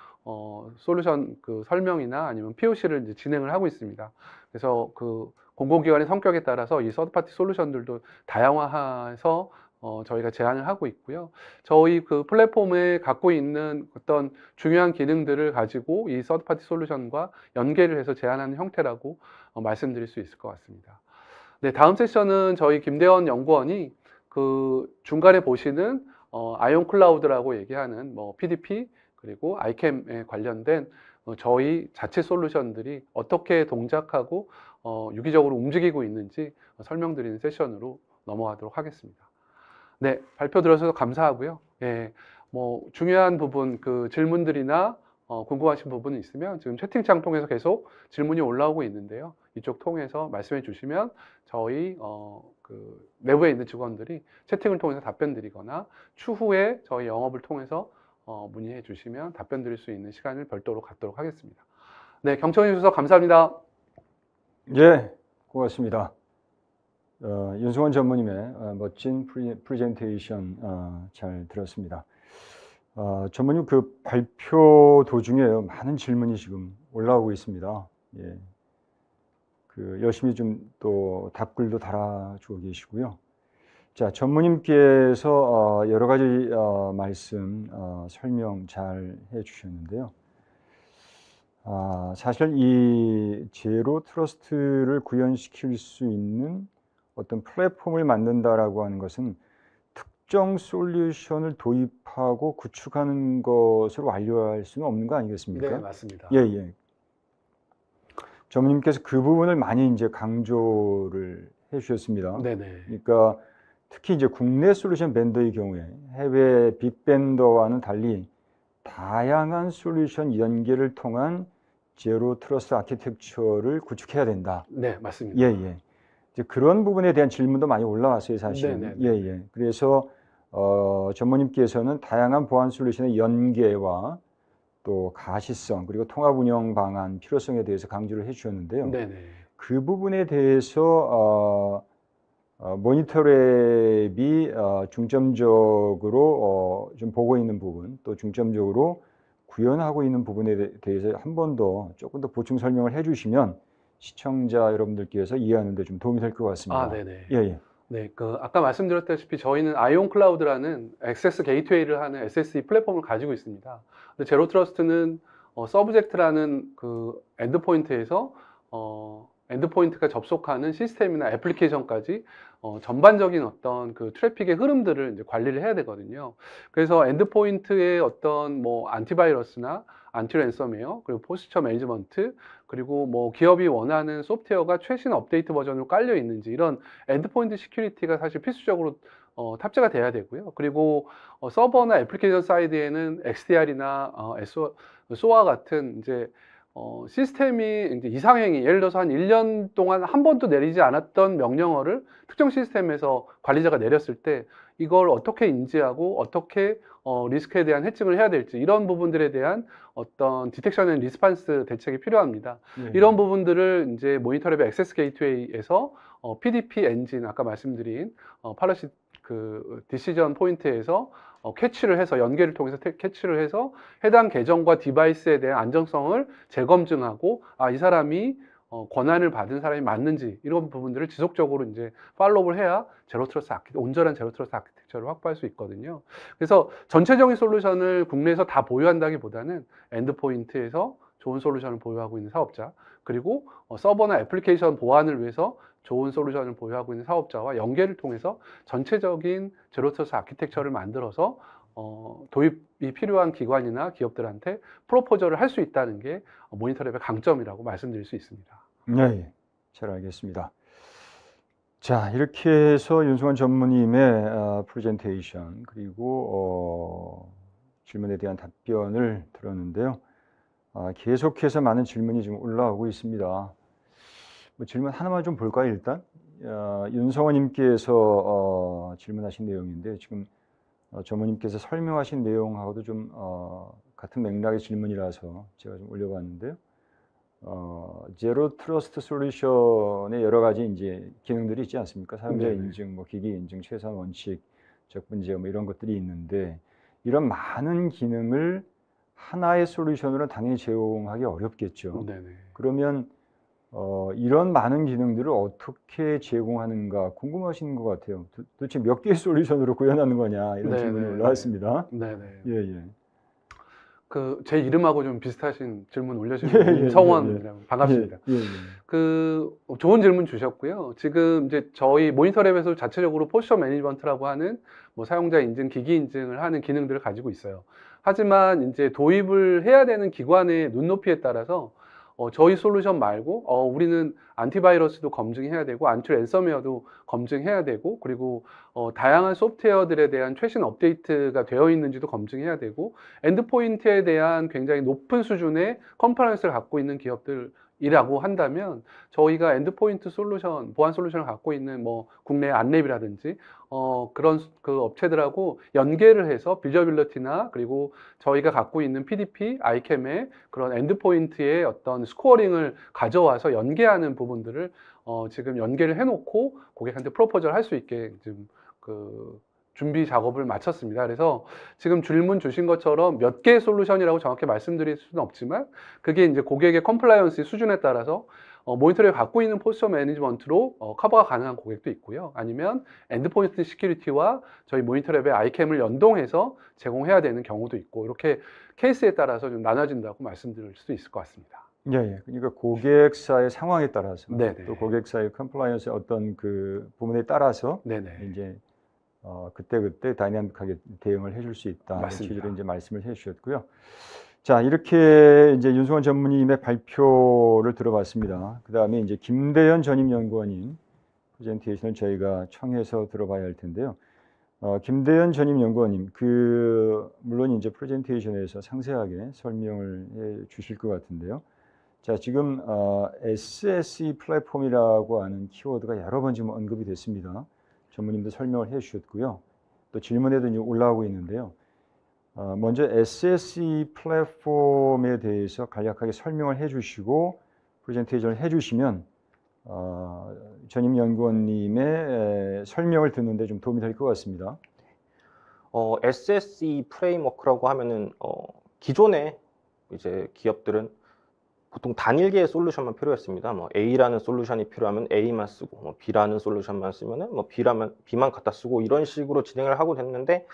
솔루션 설명이나 아니면 POC를 이제 진행을 하고 있습니다. 그래서 그 공공기관의 성격에 따라서 이 서드파티 솔루션들도 다양화해서 저희가 제안을 하고 있고요. 저희 그 플랫폼에 갖고 있는 어떤 중요한 기능들을 가지고 이 서드파티 솔루션과 연계를 해서 제안하는 형태라고 말씀드릴 수 있을 것 같습니다. 네, 다음 세션은 저희 김대원 연구원이 그 중간에 보시는 아이온 클라우드라고 얘기하는 뭐 PDP 그리고 ICAM에 관련된 저희 자체 솔루션들이 어떻게 동작하고 유기적으로 움직이고 있는지 설명드리는 세션으로 넘어가도록 하겠습니다. 네, 발표 들어주셔서 감사하고요. 예, 뭐 중요한 부분 그 질문들이나 궁금하신 부분이 있으면 지금 채팅창 통해서 계속 질문이 올라오고 있는데요. 이쪽 통해서 말씀해 주시면 저희 그 내부에 있는 직원들이 채팅을 통해서 답변 드리거나 추후에 저희 영업을 통해서 문의해 주시면 답변 드릴 수 있는 시간을 별도로 갖도록 하겠습니다. 네, 경청해 주셔서 감사합니다. 예, 고맙습니다. 윤승원 전무님의 멋진 프레젠테이션 잘 들었습니다. 전무님 그 발표 도중에 많은 질문이 지금 올라오고 있습니다. 예, 그 열심히 좀 또 답글도 달아주고 계시고요. 자, 전무님께서 여러 가지 말씀 설명 잘 해주셨는데요. 사실 이 제로 트러스트를 구현시킬 수 있는 어떤 플랫폼을 만든다라고 하는 것은 특정 솔루션을 도입하고 구축하는 것으로 완료할 수는 없는 거 아니겠습니까? 네, 맞습니다. 예, 예. 전무님께서 그 부분을 많이 이제 강조를 해주셨습니다. 네네. 그러니까 특히 이제 국내 솔루션 벤더의 경우에 해외 빅벤더와는 달리 다양한 솔루션 연계를 통한 제로 트러스트 아키텍처를 구축해야 된다. 네, 맞습니다. 예, 예. 이제 그런 부분에 대한 질문도 많이 올라왔어요, 사실은. 네네네. 예, 예. 그래서 전무님께서는 다양한 보안 솔루션의 연계와 또 가시성 그리고 통합 운영 방안 필요성에 대해서 강조를 해주셨는데요. 네네. 그 부분에 대해서 모니터랩이 중점적으로 좀 보고 있는 부분, 또 중점적으로 구현하고 있는 부분에 대해서 한 번 더 조금 더 보충 설명을 해주시면 시청자 여러분들께서 이해하는 데 좀 도움이 될 것 같습니다. 네네. 예, 예. 네, 아까 말씀드렸다시피 저희는 아이온 클라우드라는 액세스 게이트웨이를 하는 SSE 플랫폼을 가지고 있습니다. 근데 제로 트러스트는 서브젝트라는 그 엔드포인트에서 엔드포인트가 접속하는 시스템이나 애플리케이션까지 전반적인 어떤 그 트래픽의 흐름들을 이제 관리를 해야 되거든요. 그래서 엔드포인트의 어떤 뭐 안티바이러스나 안티 랜섬웨어 그리고 포스처 매니지먼트 그리고 뭐 기업이 원하는 소프트웨어가 최신 업데이트 버전으로 깔려 있는지 이런 엔드포인트 시큐리티가 사실 필수적으로 탑재가 돼야 되고요. 그리고 서버나 애플리케이션 사이드에는 XDR이나 SOA 같은 이제 시스템이 이제 이상행위, 예를 들어서 한 1년 동안 한 번도 내리지 않았던 명령어를 특정 시스템에서 관리자가 내렸을 때 이걸 어떻게 인지하고 어떻게 리스크에 대한 해칭을 해야 될지 이런 부분들에 대한 어떤 디텍션 앤 리스판스 대책이 필요합니다. 예, 이런 부분들을 이제 모니터랩의 액세스 게이트웨이에서 PDP 엔진 아까 말씀드린 팔러시 그 디시전 포인트에서 캐치를 해서 연계를 통해서 캐치를 해서 해당 계정과 디바이스에 대한 안정성을 재검증하고 이 사람이 권한을 받은 사람이 맞는지 이런 부분들을 지속적으로 이제 팔로우를 해야 온전한 제로 트러스트 아키텍처를 확보할 수 있거든요. 그래서 전체적인 솔루션을 국내에서 다 보유한다기보다는 엔드포인트에서 좋은 솔루션을 보유하고 있는 사업자 그리고 서버나 애플리케이션 보안을 위해서 좋은 솔루션을 보유하고 있는 사업자와 연계를 통해서 전체적인 제로 트러스트 아키텍처를 만들어서 도입이 필요한 기관이나 기업들한테 프로포저를 할 수 있다는 게 모니터랩의 강점이라고 말씀드릴 수 있습니다. 예, 예. 잘 알겠습니다. 자, 이렇게 해서 윤승원 전무님의 프레젠테이션 그리고 질문에 대한 답변을 들었는데요. 계속해서 많은 질문이 지금 올라오고 있습니다. 뭐 질문 하나만 좀 볼까요, 일단? 윤성원님께서 질문하신 내용인데 지금 전무님께서 설명하신 내용하고도 좀 같은 맥락의 질문이라서 제가 좀 올려봤는데요. 제로 트러스트 솔루션의 여러 가지 이제 기능들이 있지 않습니까? 사용자 네네. 인증, 뭐 기기 인증, 최소한 원칙, 적분제 뭐 이런 것들이 있는데 이런 많은 기능을 하나의 솔루션으로는 당연히 제공하기 어렵겠죠. 네네. 그러면 이런 많은 기능들을 어떻게 제공하는가 궁금하신 것 같아요. 도대체 몇 개의 솔루션으로 구현하는 거냐 이런 질문이 네네. 올라왔습니다. 네네. 예, 예. 제 이름하고 좀 비슷하신 질문 올려주신 예, 예, 임성원이라고 반갑습니다. 예, 예, 예. 좋은 질문 주셨고요. 지금 이제 저희 모니터랩에서 자체적으로 포스처 매니지먼트라고 하는 뭐 사용자 인증, 기기 인증을 하는 기능들을 가지고 있어요. 하지만 이제 도입을 해야 되는 기관의 눈높이에 따라서 저희 솔루션 말고 우리는 안티바이러스도 검증해야 되고 안티 랜섬웨어도 검증해야 되고 그리고 다양한 소프트웨어들에 대한 최신 업데이트가 되어 있는지도 검증해야 되고 엔드포인트에 대한 굉장히 높은 수준의 컴플라이언스를 갖고 있는 기업들이라고 한다면 저희가 엔드포인트 솔루션, 보안 솔루션을 갖고 있는 뭐 국내 안랩이라든지 그런 그 업체들하고 연계를 해서 빌저빌리티나 그리고 저희가 갖고 있는 PDP, 아이캠의 그런 엔드포인트의 어떤 스코어링을 가져와서 연계하는 부분들을 지금 연계를 해놓고 고객한테 프로포즈를 할 수 있게 지금 준비 작업을 마쳤습니다. 그래서 지금 질문 주신 것처럼 몇 개의 솔루션이라고 정확히 말씀드릴 수는 없지만 그게 이제 고객의 컴플라이언스 수준에 따라서 모니터를 갖고 있는 포스처 매니지먼트로 커버가 가능한 고객도 있고요. 아니면 엔드포인트 시큐리티와 저희 모니터랩의 아이캠을 연동해서 제공해야 되는 경우도 있고 이렇게 케이스에 따라서 좀 나눠진다고 말씀드릴 수 있을 것 같습니다. 예, 예. 그러니까 고객사의 상황에 따라서 네네. 또 고객사의 컴플라이언스의 어떤 그 부분에 따라서 네네. 이제 그때 다이나믹하게 대응을 해줄 수 있다. 맞습니다. 취지로 이제 말씀을 해주셨고요. 자, 이렇게 이제 윤승원 전무님의 발표를 들어봤습니다. 그 다음에 이제 김대현 전임 연구원님 프레젠테이션을 저희가 청해서 들어봐야 할 텐데요. 김대현 전임 연구원님, 물론 이제 프레젠테이션에서 상세하게 설명을 해 주실 것 같은데요. 자, 지금 SSE 플랫폼이라고 하는 키워드가 여러 번 지금 언급이 됐습니다. 전무님도 설명을 해주셨고요. 또 질문에도 이제 올라오고 있는데요. 먼저 SSE 플랫폼에 대해서 간략하게 설명을 해주시고 프레젠테이션을 해주시면 전임 연구원님의 설명을 듣는데 좀 도움이 될 것 같습니다. SSE 프레임워크라고 하면은 기존의 이제 기업들은 보통 단일 개의 솔루션만 필요했습니다. 뭐 A라는 솔루션이 필요하면 A만 쓰고, 뭐 B라는 솔루션만 쓰면은 뭐 B만 갖다 쓰고 이런 식으로 진행을 하고 됐는데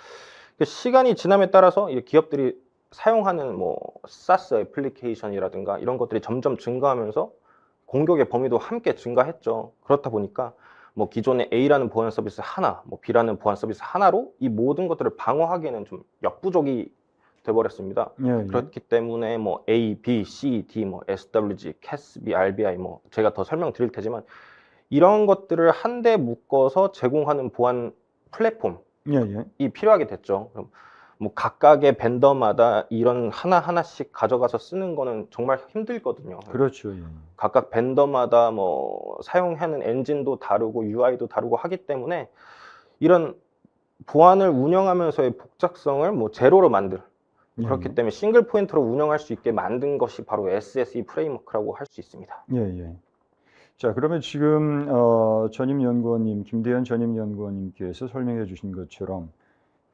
시간이 지남에 따라서 이 기업들이 사용하는 뭐 SaaS 애플리케이션이라든가 이런 것들이 점점 증가하면서 공격의 범위도 함께 증가했죠. 그렇다 보니까 뭐 기존의 A라는 보안 서비스 하나, 뭐 B라는 보안 서비스 하나로 이 모든 것들을 방어하기에는 좀 역부족이 돼버렸습니다. 예, 예. 그렇기 때문에 뭐 A, B, C, D, 뭐 SWG, CASB, RBI 뭐 제가 더 설명드릴 테지만 이런 것들을 한데 묶어서 제공하는 보안 플랫폼이 예, 예. 필요하게 됐죠. 그럼 뭐 각각의 벤더마다 이런 하나하나씩 가져가서 쓰는 거는 정말 힘들거든요. 그렇죠. 예. 각각 벤더마다 뭐 사용하는 엔진도 다르고 UI도 다르고 하기 때문에 이런 보안을 운영하면서의 복잡성을 뭐 제로로 그렇기 예, 때문에 싱글 포인트로 운영할 수 있게 만든 것이 바로 SSE 프레임워크라고 할 수 있습니다. 예, 예. 자, 그러면 지금 전임 연구원님, 김대현 전임 연구원님께서 설명해 주신 것처럼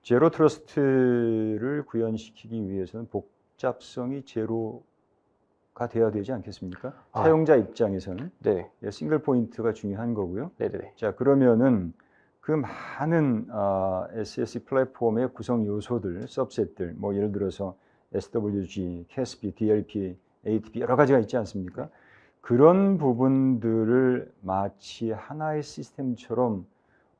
제로 트러스트를 구현시키기 위해서는 복잡성이 제로가 돼야 되지 않겠습니까? 사용자 입장에서는 네, 싱글 포인트가 중요한 거고요. 네네. 자, 그러면은 그 많은 SSE 플랫폼의 구성 요소들, 서브셋들, 뭐 예를 들어서 SWG, CASB, DLP, ATP 여러 가지가 있지 않습니까? 그런 부분들을 마치 하나의 시스템처럼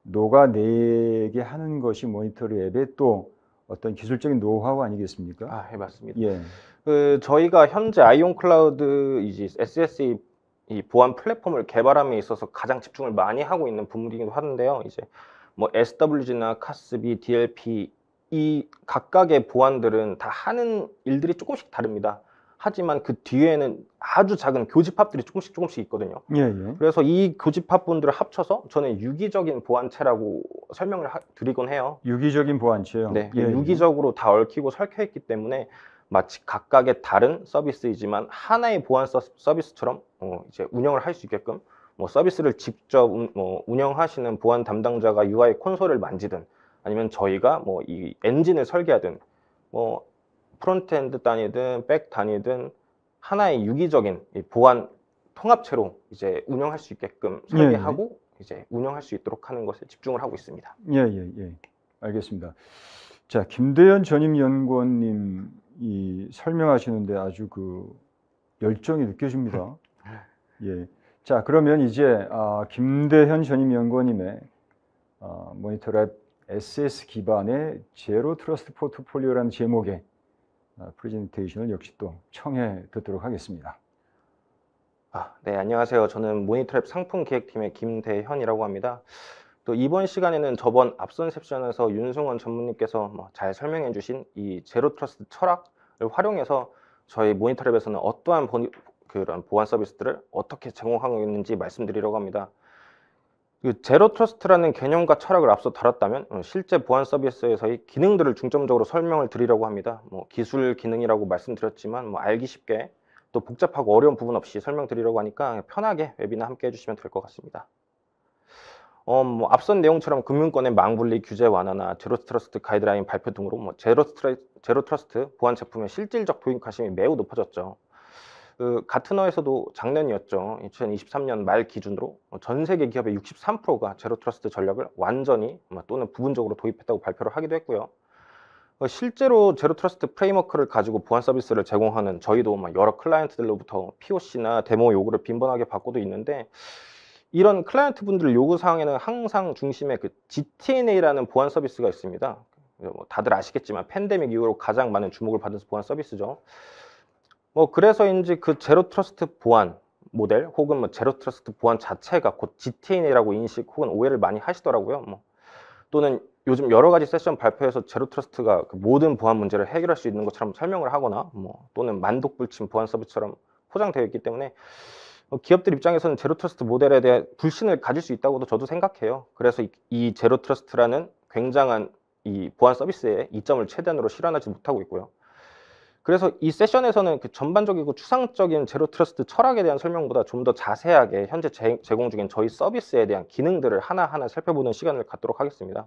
녹아내게 하는 것이 모니터링 앱의 또 어떤 기술적인 노하우 아니겠습니까? 예, 맞습니다. 예, 저희가 현재 아이온 클라우드 이제 SSE 이 보안 플랫폼을 개발함에 있어서 가장 집중을 많이 하고 있는 부분이기도 하는데요. 이제 뭐 SWG나 CASB, DLP 이 각각의 보안들은 다 하는 일들이 조금씩 다릅니다. 하지만 그 뒤에는 아주 작은 교집합들이 조금씩 있거든요. 예, 예. 그래서 이 교집합분들을 합쳐서 저는 유기적인 보안체라고 설명을 드리곤 해요. 유기적인 보안체요. 네, 예, 예. 유기적으로 다 얽히고 설켜 있기 때문에 마치 각각의 다른 서비스이지만 하나의 보안 서비스처럼 이제 운영을 할 수 있게끔 뭐 서비스를 직접 운영하시는 보안 담당자가 UI 콘솔을 만지든 아니면 저희가 뭐 이 엔진을 설계하든 뭐 프론트엔드 단위든 백 단위든 하나의 유기적인 이 보안 통합체로 이제 운영할 수 있게끔 설계하고 이제 운영할 수 있도록 하는 것에 집중을 하고 있습니다. 예, 예, 예. 알겠습니다. 자, 김대현 전임 연구원님 이 설명하시는데 아주 그 열정이 느껴집니다. 예. 자, 그러면 이제 김대현 전임 연구원님의 모니터랩 SS 기반의 제로 트러스트 포트폴리오라는 제목의 프레젠테이션을 역시 또 청해 듣도록 하겠습니다. 네, 안녕하세요. 저는 모니터랩 상품 기획팀의 김대현이라고 합니다. 또 이번 시간에는 저번 앞선 섹션에서 윤승원 전무님께서 잘 설명해 주신 이 제로 트러스트 철학을 활용해서 저희 모니터랩에서는 어떠한 그런 보안 서비스들을 어떻게 제공하고 있는지 말씀드리려고 합니다. 그 제로 트러스트라는 개념과 철학을 앞서 다뤘다면 실제 보안 서비스에서의 기능들을 중점적으로 설명을 드리려고 합니다. 뭐 기술 기능이라고 말씀드렸지만 뭐 알기 쉽게 또 복잡하고 어려운 부분 없이 설명드리려고 하니까 편하게 웹이나 함께 해주시면 될 것 같습니다. 뭐 앞선 내용처럼 금융권의 망분리 규제 완화나 제로 트러스트 가이드라인 발표 등으로 뭐 제로 트러스트 보안 제품의 실질적 도입 관심이 매우 높아졌죠. 가트너에서도 작년이었죠. 2023년 말 기준으로 전 세계 기업의 63%가 제로 트러스트 전략을 완전히 또는 부분적으로 도입했다고 발표를 하기도 했고요. 실제로 제로 트러스트 프레임워크를 가지고 보안 서비스를 제공하는 저희도 여러 클라이언트들로부터 POC나 데모 요구를 빈번하게 받고도 있는데 이런 클라이언트 분들 요구 사항에는 항상 중심에 그 GTNA라는 보안 서비스가 있습니다. 다들 아시겠지만 팬데믹 이후로 가장 많은 주목을 받은 보안 서비스죠. 그래서인지 그 제로 트러스트 보안 모델 혹은 제로 트러스트 보안 자체가 곧 GTNA라고 인식 혹은 오해를 많이 하시더라고요. 또는 요즘 여러 가지 세션 발표에서 제로 트러스트가 그 모든 보안 문제를 해결할 수 있는 것처럼 설명을 하거나 또는 만독불침 보안 서비스처럼 포장되어 있기 때문에 기업들 입장에서는 제로 트러스트 모델에 대해 불신을 가질 수 있다고도 저도 생각해요. 그래서 이 제로 트러스트라는 굉장한 이 보안 서비스의 이점을 최대한으로 실현하지 못하고 있고요. 그래서 이 세션에서는 그 전반적이고 추상적인 제로 트러스트 철학에 대한 설명보다 좀 더 자세하게 현재 제공 중인 저희 서비스에 대한 기능들을 하나하나 살펴보는 시간을 갖도록 하겠습니다.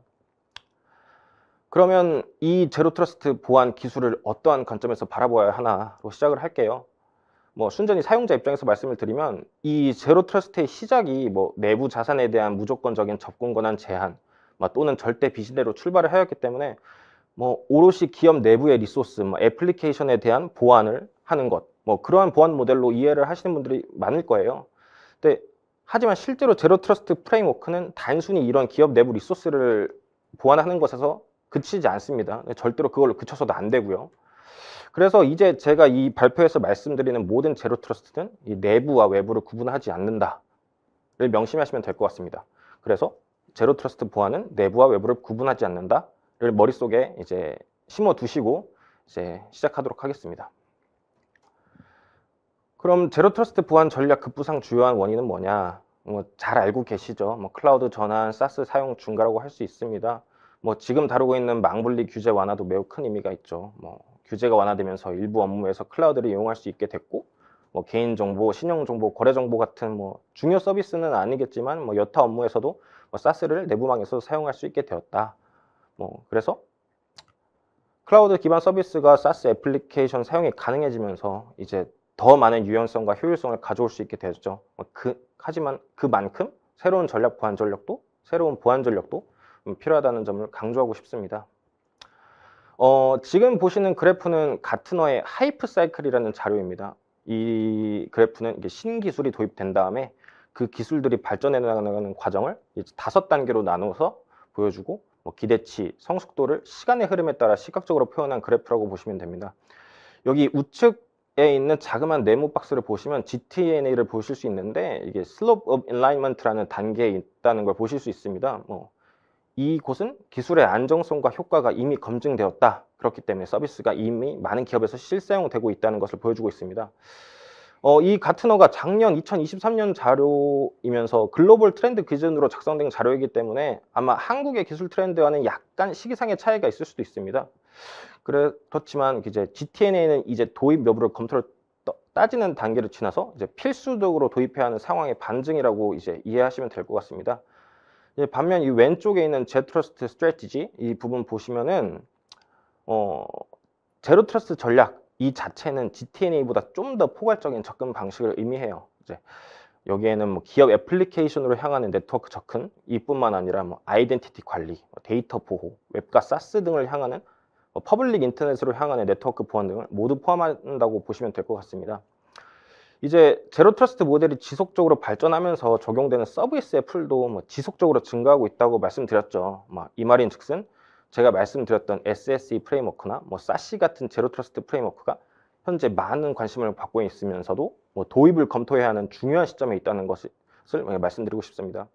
그러면 이 제로 트러스트 보안 기술을 어떠한 관점에서 바라보아야 하나로 시작을 할게요. 순전히 사용자 입장에서 말씀을 드리면 이 제로 트러스트의 시작이 내부 자산에 대한 무조건적인 접근 권한 제한 또는 절대 비시대로 출발을 하였기 때문에 오롯이 기업 내부의 리소스, 애플리케이션에 대한 보안을 하는 것, 그러한 보안 모델로 이해를 하시는 분들이 많을 거예요. 하지만 실제로 제로 트러스트 프레임워크는 단순히 이런 기업 내부 리소스를 보안하는 것에서 그치지 않습니다. 절대로 그걸로 그쳐서도 안 되고요. 그래서 이제 제가 이 발표에서 말씀드리는 모든 제로 트러스트는 이 내부와 외부를 구분하지 않는다를 명심하시면 될 것 같습니다. 그래서 제로 트러스트 보안은 내부와 외부를 구분하지 않는다를 머릿속에 이제 심어 두시고 이제 시작하도록 하겠습니다. 그럼 제로 트러스트 보안 전략 급부상 주요한 원인은 뭐냐? 잘 알고 계시죠? 클라우드 전환, 사스 사용 증가라고 할 수 있습니다. 지금 다루고 있는 망분리 규제 완화도 매우 큰 의미가 있죠. 규제가 완화되면서 일부 업무에서 클라우드를 이용할 수 있게 됐고, 개인정보, 신용정보, 거래정보 같은 중요 서비스는 아니겠지만 여타 업무에서도 사스를 내부망에서 사용할 수 있게 되었다. 그래서 클라우드 기반 서비스가 사스 애플리케이션 사용이 가능해지면서 이제 더 많은 유연성과 효율성을 가져올 수 있게 되었죠. 하지만 그만큼 새로운 전략 보안 전력도, 새로운 보안 전력도 필요하다는 점을 강조하고 싶습니다. 지금 보시는 그래프는 가트너의 하이프 사이클이라는 자료입니다. 이 그래프는 이게 신기술이 도입된 다음에 그 기술들이 발전해 나가는 과정을 이제 5단계로 나눠서 보여주고 기대치, 성숙도를 시간의 흐름에 따라 시각적으로 표현한 그래프라고 보시면 됩니다. 여기 우측에 있는 자그마한 네모 박스를 보시면 GTNA를 보실 수 있는데 이게 Slope of Alignment라는 단계에 있다는 걸 보실 수 있습니다. 이곳은 기술의 안정성과 효과가 이미 검증되었다. 그렇기 때문에 서비스가 이미 많은 기업에서 실사용되고 있다는 것을 보여주고 있습니다. 이 가트너가 작년 2023년 자료이면서 글로벌 트렌드 기준으로 작성된 자료이기 때문에 아마 한국의 기술 트렌드와는 약간 시기상의 차이가 있을 수도 있습니다. 그렇지만 이제 GTNA는 이제 도입 여부를 검토를 따지는 단계를 지나서 이제 필수적으로 도입해야 하는 상황의 반증이라고 이제 이해하시면 될 것 같습니다. 반면 이 왼쪽에 있는 제트러스트 스트래티지 이 부분 보시면은 제로 트러스트 전략 이 자체는 GTNA보다 좀 더 포괄적인 접근 방식을 의미해요. 이제 여기에는 기업 애플리케이션으로 향하는 네트워크 접근 이뿐만 아니라 아이덴티티 관리, 데이터 보호, 웹과 사스 등을 향하는 퍼블릭 인터넷으로 향하는 네트워크 보안 등을 모두 포함한다고 보시면 될 것 같습니다. 이제 제로 트러스트 모델이 지속적으로 발전하면서 적용되는 서비스의 풀도 지속적으로 증가하고 있다고 말씀드렸죠. 이 말인즉슨 제가 말씀드렸던 SSE 프레임워크나 사시 같은 제로 트러스트 프레임워크가 현재 많은 관심을 받고 있으면서도 도입을 검토해야 하는 중요한 시점에 있다는 것을 말씀드리고 싶습니다.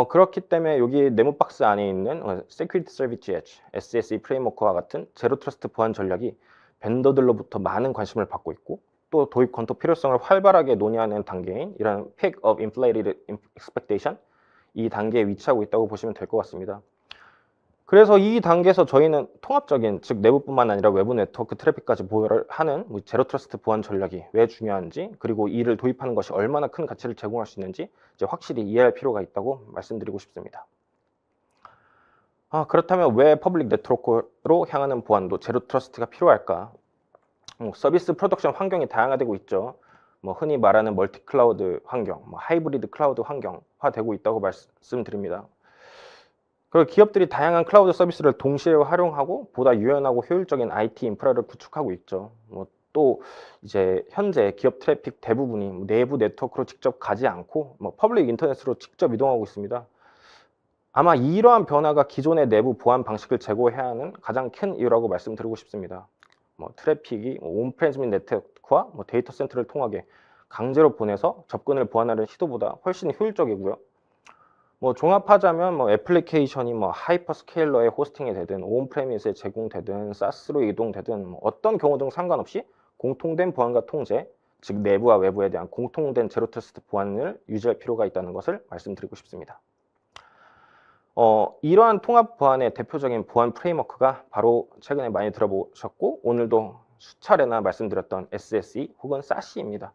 그렇기 때문에 여기 네모 박스 안에 있는 Security Service Edge, SSE 프레임워크와 같은 제로 트러스트 보안 전략이 벤더들로부터 많은 관심을 받고 있고 또 도입 검토 필요성을 활발하게 논의하는 단계인 이런 Peak of Inflated Expectation 이 단계에 위치하고 있다고 보시면 될 것 같습니다. 그래서 이 단계에서 저희는 통합적인 즉 내부뿐만 아니라 외부 네트워크 트래픽까지 보호를 하는 제로 트러스트 보안 전략이 왜 중요한지 그리고 이를 도입하는 것이 얼마나 큰 가치를 제공할 수 있는지 이제 확실히 이해할 필요가 있다고 말씀드리고 싶습니다. 그렇다면 왜 퍼블릭 네트워크로 향하는 보안도 제로 트러스트가 필요할까? 서비스 프로덕션 환경이 다양화되고 있죠. 흔히 말하는 멀티 클라우드 환경, 하이브리드 클라우드 환경화되고 있다고 말씀드립니다. 그리고 기업들이 다양한 클라우드 서비스를 동시에 활용하고 보다 유연하고 효율적인 IT 인프라를 구축하고 있죠. 또 이제 현재 기업 트래픽 대부분이 내부 네트워크로 직접 가지 않고 퍼블릭 인터넷으로 직접 이동하고 있습니다. 아마 이러한 변화가 기존의 내부 보안 방식을 제고해야 하는 가장 큰 이유라고 말씀드리고 싶습니다. 트래픽이 온프레미스 네트워크와 데이터 센터를 통하게 강제로 보내서 접근을 보완하는 시도보다 훨씬 효율적이고요. 종합하자면 애플리케이션이 하이퍼스케일러의 호스팅이 되든 온프레미스에 제공되든 사스로 이동되든 어떤 경우든 상관없이 공통된 보안과 통제, 즉 내부와 외부에 대한 공통된 제로 트러스트 보안을 유지할 필요가 있다는 것을 말씀드리고 싶습니다. 이러한 통합 보안의 대표적인 보안 프레임워크가 바로 최근에 많이 들어보셨고 오늘도 수차례나 말씀드렸던 SSE 혹은 SASE입니다.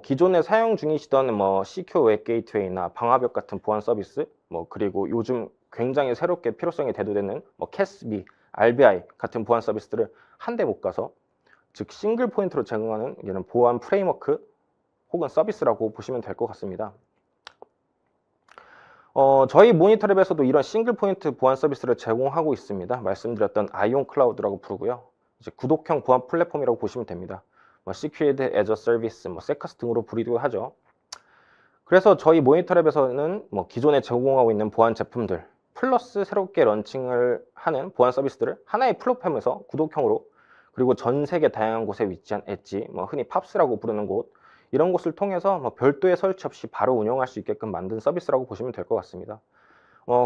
기존에 사용 중이시던 Secure Web Gateway나 방화벽 같은 보안 서비스, 그리고 요즘 굉장히 새롭게 필요성이 대두되는 CASB, RBI 같은 보안 서비스들을 한데 못 가서 즉 싱글 포인트로 제공하는 이런 보안 프레임워크 혹은 서비스라고 보시면 될 것 같습니다. 저희 모니터랩에서도 이런 싱글 포인트 보안 서비스를 제공하고 있습니다. 말씀드렸던 아이온 클라우드라고 부르고요. 이제 구독형 보안 플랫폼이라고 보시면 됩니다. Secured as a Service, 세카스 등으로 부르기도 하죠. 그래서 저희 모니터랩에서는 기존에 제공하고 있는 보안 제품들 플러스 새롭게 런칭을 하는 보안 서비스들을 하나의 플랫폼에서 구독형으로 그리고 전 세계 다양한 곳에 위치한 엣지, 흔히 팝스라고 부르는 곳 이런 곳을 통해서 별도의 설치 없이 바로 운영할 수 있게끔 만든 서비스라고 보시면 될 것 같습니다.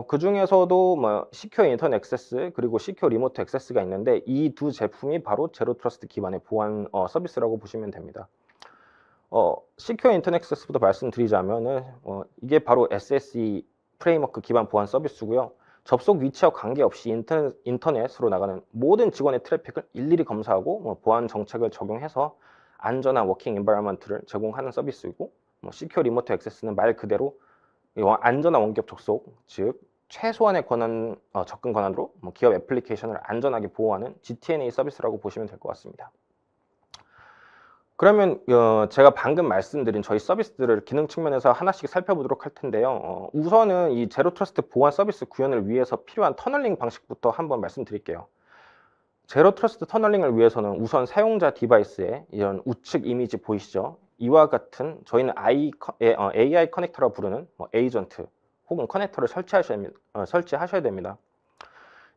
그 중에서도 시큐어 인터넷 액세스 그리고 시큐어 리모트 액세스가 있는데 이 두 제품이 바로 제로 트러스트 기반의 보안 서비스라고 보시면 됩니다. 시큐어 인터넷 액세스부터 말씀드리자면은 이게 바로 SSE 프레임워크 기반 보안 서비스고요. 접속 위치와 관계없이 인터넷으로 나가는 모든 직원의 트래픽을 일일이 검사하고 보안 정책을 적용해서 안전한 워킹 인바이러먼트를 제공하는 서비스이고 시큐어 리모트 액세스는 말 그대로 안전한 원격 접속, 즉 최소한의 권한, 접근 권한으로 기업 애플리케이션을 안전하게 보호하는 GTNA 서비스라고 보시면 될 것 같습니다. 그러면 제가 방금 말씀드린 저희 서비스들을 기능 측면에서 하나씩 살펴보도록 할 텐데요. 우선은 이 제로 트러스트 보안 서비스 구현을 위해서 필요한 터널링 방식부터 한번 말씀드릴게요. 제로 트러스트 터널링을 위해서는 우선 사용자 디바이스에 이런 우측 이미지 보이시죠? 이와 같은 저희는 AI 커넥터라고 부르는 에이전트 혹은 커넥터를 설치하셔야 됩니다.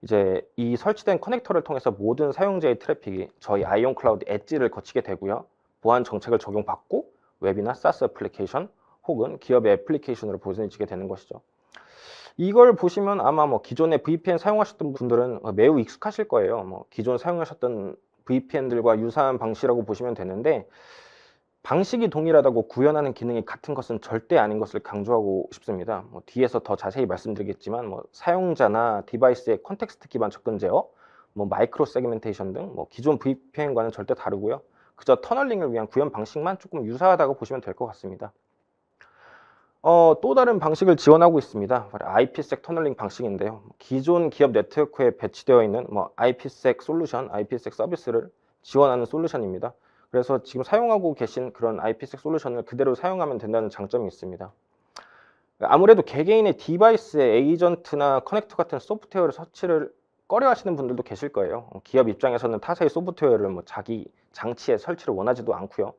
이제 이 설치된 커넥터를 통해서 모든 사용자의 트래픽이 저희 아이온 클라우드 엣지를 거치게 되고요. 보안 정책을 적용받고 웹이나 SaaS 애플리케이션 혹은 기업의 애플리케이션으로 보내지게 되는 것이죠. 이걸 보시면 아마 기존에 VPN 사용하셨던 분들은 매우 익숙하실 거예요. 기존 사용하셨던 VPN들과 유사한 방식이라고 보시면 되는데 방식이 동일하다고 구현하는 기능이 같은 것은 절대 아닌 것을 강조하고 싶습니다. 뒤에서 더 자세히 말씀드리겠지만 사용자나 디바이스의 컨텍스트 기반 접근 제어, 마이크로 세그멘테이션 등 기존 VPN과는 절대 다르고요. 그저 터널링을 위한 구현 방식만 조금 유사하다고 보시면 될 것 같습니다. 또 다른 방식을 지원하고 있습니다. 바로 IPsec 터널링 방식인데요. 기존 기업 네트워크에 배치되어 있는 IPsec 솔루션, IPsec 서비스를 지원하는 솔루션입니다. 그래서 지금 사용하고 계신 그런 IPsec 솔루션을 그대로 사용하면 된다는 장점이 있습니다. 아무래도 개개인의 디바이스에 에이전트나 커넥터 같은 소프트웨어를 설치를 꺼려 하시는 분들도 계실 거예요. 기업 입장에서는 타사의 소프트웨어를 자기 장치에 설치를 원하지도 않고요.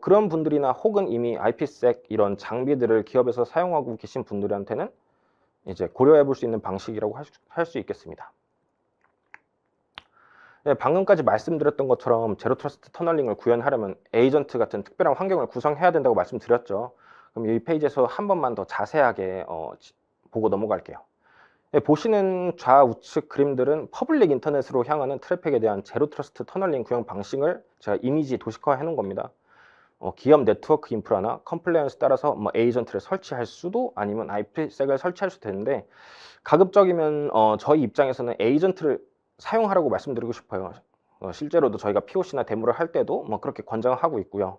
그런 분들이나 혹은 이미 IPsec 이런 장비들을 기업에서 사용하고 계신 분들한테는 이제 고려해 볼 수 있는 방식이라고 할 수 있겠습니다. 네, 방금까지 말씀드렸던 것처럼 제로 트러스트 터널링을 구현하려면 에이전트 같은 특별한 환경을 구성해야 된다고 말씀드렸죠. 그럼 이 페이지에서 한 번만 더 자세하게 보고 넘어갈게요. 네, 보시는 좌우측 그림들은 퍼블릭 인터넷으로 향하는 트래픽에 대한 제로 트러스트 터널링 구현 방식을 제가 이미지 도식화해 놓은 겁니다. 기업 네트워크 인프라나 컴플레이언스 따라서 에이전트를 설치할 수도 아니면 IPsec을 설치할 수도 되는데 가급적이면 저희 입장에서는 에이전트를 사용하라고 말씀드리고 싶어요. 실제로도 저희가 POC나 데모를 할 때도 그렇게 권장하고 있고요.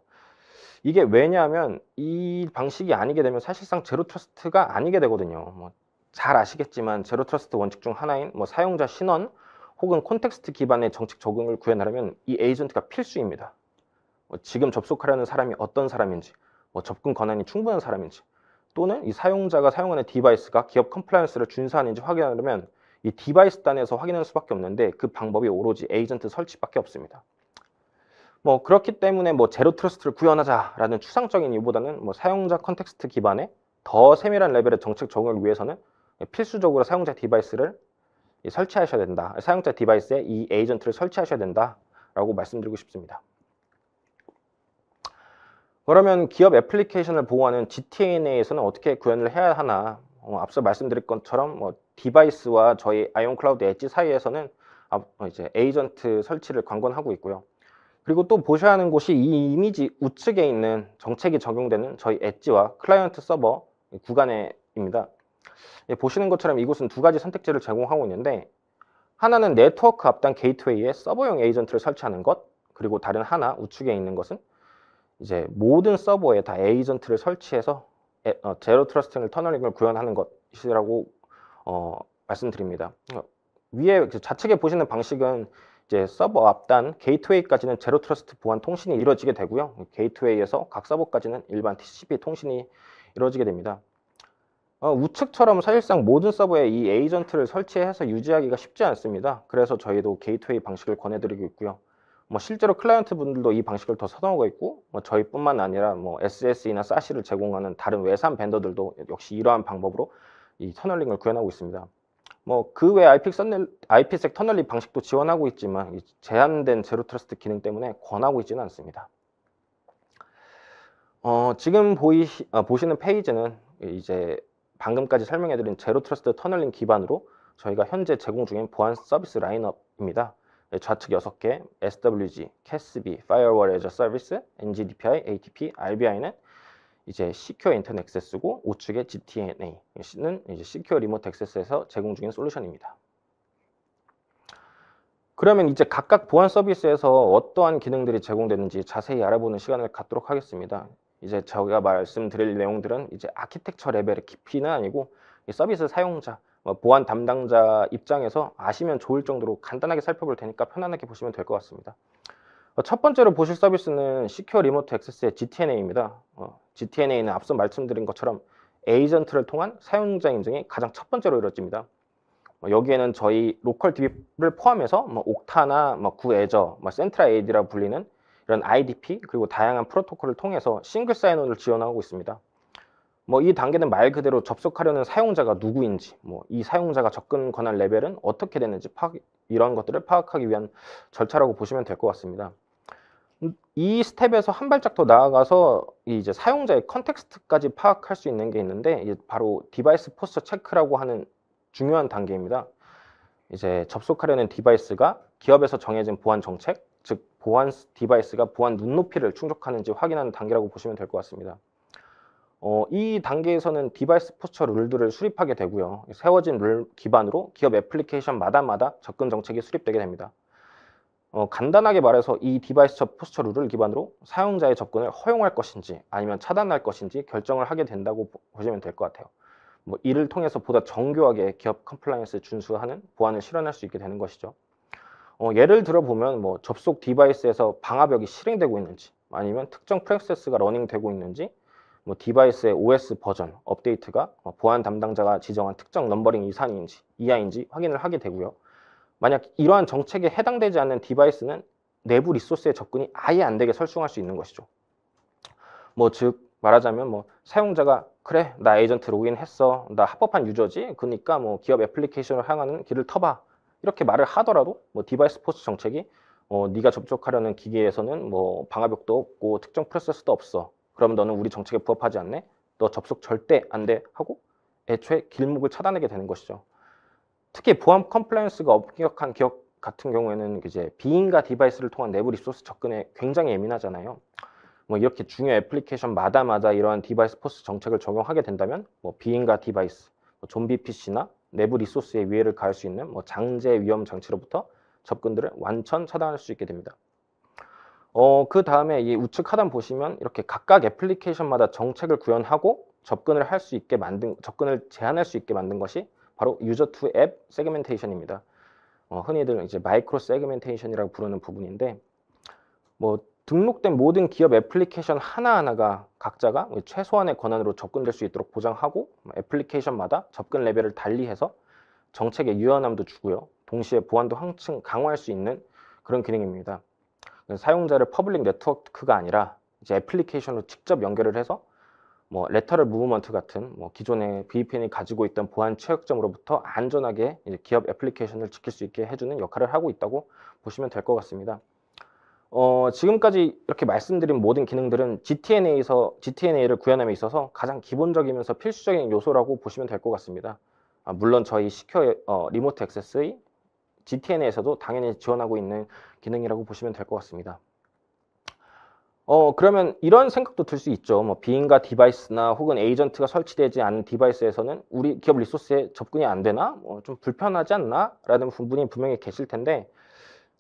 이게 왜냐하면 이 방식이 아니게 되면 사실상 제로 트러스트가 아니게 되거든요. 잘 아시겠지만 제로 트러스트 원칙 중 하나인 사용자 신원 혹은 콘텍스트 기반의 정책 적용을 구현하려면 이 에이전트가 필수입니다. 지금 접속하려는 사람이 어떤 사람인지, 접근 권한이 충분한 사람인지, 또는 이 사용자가 사용하는 디바이스가 기업 컴플라이언스를 준수하는지 확인하려면 이 디바이스 단에서 확인할 수밖에 없는데 그 방법이 오로지 에이전트 설치밖에 없습니다. 그렇기 때문에 제로 트러스트를 구현하자라는 추상적인 이유보다는 사용자 컨텍스트 기반의 더 세밀한 레벨의 정책 적용을 위해서는 필수적으로 사용자 디바이스를 설치하셔야 된다. 사용자 디바이스에 이 에이전트를 설치하셔야 된다라고 말씀드리고 싶습니다. 그러면 기업 애플리케이션을 보호하는 GTNA에서는 어떻게 구현을 해야 하나? 앞서 말씀드린 것처럼 디바이스와 저희 아이온 클라우드 엣지 사이에서는 이제 에이전트 설치를 관건하고 있고요. 그리고 또 보셔야 하는 곳이 이 이미지 우측에 있는 정책이 적용되는 저희 엣지와 클라이언트 서버 구간에입니다. 보시는 것처럼 이곳은 두 가지 선택지를 제공하고 있는데, 하나는 네트워크 앞단 게이트웨이에 서버용 에이전트를 설치하는 것, 그리고 다른 하나 우측에 있는 것은 이제 모든 서버에 다 에이전트를 설치해서 제로 트러스트 터널링을 구현하는 것이라고 말씀드립니다. 위에 좌측에 보시는 방식은 이제 서버 앞단 게이트웨이까지는 제로 트러스트 보안 통신이 이루어지게 되고요. 게이트웨이에서 각 서버까지는 일반 TCP 통신이 이루어지게 됩니다. 우측처럼 사실상 모든 서버에 이 에이전트를 설치해서 유지하기가 쉽지 않습니다. 그래서 저희도 게이트웨이 방식을 권해드리고 있고요. 실제로 클라이언트 분들도 이 방식을 더 선호하고 있고, 저희뿐만 아니라 SSE나 SAS를 제공하는 다른 외산 벤더들도 역시 이러한 방법으로 이 터널링을 구현하고 있습니다. 그 외 IPsec 터널링 방식도 지원하고 있지만 제한된 제로 트러스트 기능 때문에 권하고 있지는 않습니다. 지금 보시는 페이지는 이제 방금까지 설명해드린 제로 트러스트 터널링 기반으로 저희가 현재 제공 중인 보안 서비스 라인업입니다. 좌측 6개, SWG, CASB, Firewall as a Service, NGDPI, ATP, RBI는 이제 Secure Internet Access고, 우측에 GTNA는 이제 Secure Remote Access에서 제공 중인 솔루션입니다. 그러면 이제 각각 보안 서비스에서 어떠한 기능들이 제공되는지 자세히 알아보는 시간을 갖도록 하겠습니다. 이제 저희가 말씀드릴 내용들은 이제 아키텍처 레벨의 깊이는 아니고 이 서비스 사용자, 보안 담당자 입장에서 아시면 좋을 정도로 간단하게 살펴볼 테니까 편안하게 보시면 될 것 같습니다. 첫 번째로 보실 서비스는 Secure Remote Access의 GTNA입니다. GTNA는 앞서 말씀드린 것처럼 에이전트를 통한 사용자 인증이 가장 첫 번째로 이루어집니다. 여기에는 저희 로컬 DB를 포함해서 옥타나 구에저, 센트럴 AD라고 불리는 이런 IDP 그리고 다양한 프로토콜을 통해서 싱글 사인온을 지원하고 있습니다. 이 단계는 말 그대로 접속하려는 사용자가 누구인지, 이 사용자가 접근 권한 레벨은 어떻게 되는지 이런 것들을 파악하기 위한 절차라고 보시면 될 것 같습니다. 이 스텝에서 한 발짝 더 나아가서 이제 사용자의 컨텍스트까지 파악할 수 있는 게 있는데, 이제 바로 디바이스 포스처 체크라고 하는 중요한 단계입니다. 이제 접속하려는 디바이스가 기업에서 정해진 보안 정책, 즉 보안 디바이스가 보안 눈높이를 충족하는지 확인하는 단계라고 보시면 될 것 같습니다. 이 단계에서는 디바이스 포스처 룰들을 수립하게 되고요. 세워진 룰 기반으로 기업 애플리케이션마다 접근 정책이 수립되게 됩니다. 간단하게 말해서 이 디바이스 포스처 룰을 기반으로 사용자의 접근을 허용할 것인지 아니면 차단할 것인지 결정을 하게 된다고 보시면 될 것 같아요. 이를 통해서 보다 정교하게 기업 컴플라이언스에 준수하는 보안을 실현할 수 있게 되는 것이죠. 예를 들어 보면 접속 디바이스에서 방화벽이 실행되고 있는지, 아니면 특정 프로세스가 러닝되고 있는지, 디바이스의 OS 버전 업데이트가 보안 담당자가 지정한 특정 넘버링 이하인지 확인을 하게 되고요. 만약 이러한 정책에 해당되지 않는 디바이스는 내부 리소스의 접근이 아예 안 되게 설정할 수 있는 것이죠. 즉 말하자면 사용자가 그래 나 에이전트 로그인했어, 나 합법한 유저지, 그러니까 기업 애플리케이션을 향하는 길을 터봐, 이렇게 말을 하더라도 디바이스 포스 정책이 네가 접촉하려는 기기에서는 방화벽도 없고 특정 프로세스도 없어, 그러면 너는 우리 정책에 부합하지 않네, 너 접속 절대 안 돼 하고 애초에 길목을 차단하게 되는 것이죠. 특히 보안 컴플라이언스가 엄격한 기업 같은 경우에는 이제 비인가 디바이스를 통한 내부 리소스 접근에 굉장히 예민하잖아요. 이렇게 중요 애플리케이션마다 이러한 디바이스 포스 정책을 적용하게 된다면 비인가 디바이스, 좀비 PC나 내부 리소스에 위해를 가할 수 있는 장제 위험 장치로부터 접근들을 완전 차단할 수 있게 됩니다. 그 다음에 이 우측 하단 보시면 이렇게 각각 애플리케이션마다 정책을 구현하고 접근을 제한할 수 있게 만든 것이 바로 유저 투 앱 세그멘테이션입니다. 흔히들 이제 마이크로 세그멘테이션이라고 부르는 부분인데, 등록된 모든 기업 애플리케이션 하나하나가 각자가 최소한의 권한으로 접근될 수 있도록 보장하고, 애플리케이션마다 접근 레벨을 달리해서 정책의 유연함도 주고요, 동시에 보안도 한층 강화할 수 있는 그런 기능입니다. 사용자를 퍼블릭 네트워크가 아니라 이제 애플리케이션으로 직접 연결을 해서 레터럴 무브먼트 같은 기존의 VPN이 가지고 있던 보안 취약점으로부터 안전하게 이제 기업 애플리케이션을 지킬 수 있게 해주는 역할을 하고 있다고 보시면 될 것 같습니다. 지금까지 이렇게 말씀드린 모든 기능들은 GTNA를 구현함에 있어서 가장 기본적이면서 필수적인 요소라고 보시면 될 것 같습니다. 물론 저희 시큐어 리모트 액세스의 GTNA에서도 당연히 지원하고 있는 기능이라고 보시면 될 것 같습니다. 그러면 이런 생각도 들 수 있죠. 뭐 비인가 디바이스나 혹은 에이전트가 설치되지 않은 디바이스에서는 우리 기업 리소스에 접근이 안 되나? 뭐 좀 불편하지 않나? 라는 분이 분명히 계실 텐데,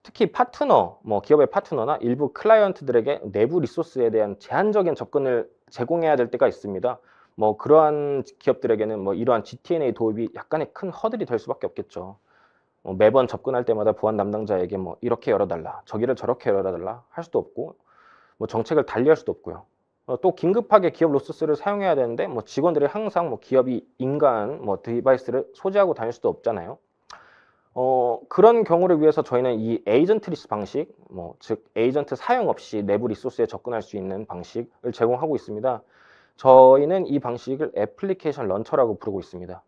특히 파트너, 뭐 기업의 파트너나 일부 클라이언트들에게 내부 리소스에 대한 제한적인 접근을 제공해야 될 때가 있습니다. 뭐 그러한 기업들에게는 뭐 이러한 GTNA 도입이 약간의 큰 허들이 될 수밖에 없겠죠. 매번 접근할 때마다 보안 담당자에게 뭐 이렇게 열어달라, 저기를 저렇게 열어달라 할 수도 없고, 뭐 정책을 달리할 수도 없고요. 또 긴급하게 기업 리소스를 사용해야 되는데 뭐 직원들이 항상 뭐 기업이 인간 뭐 디바이스를 소지하고 다닐 수도 없잖아요. 그런 경우를 위해서 저희는 이 에이전트리스 방식, 뭐 즉 에이전트 사용 없이 내부 리소스에 접근할 수 있는 방식을 제공하고 있습니다. 저희는 이 방식을 애플리케이션 런처라고 부르고 있습니다.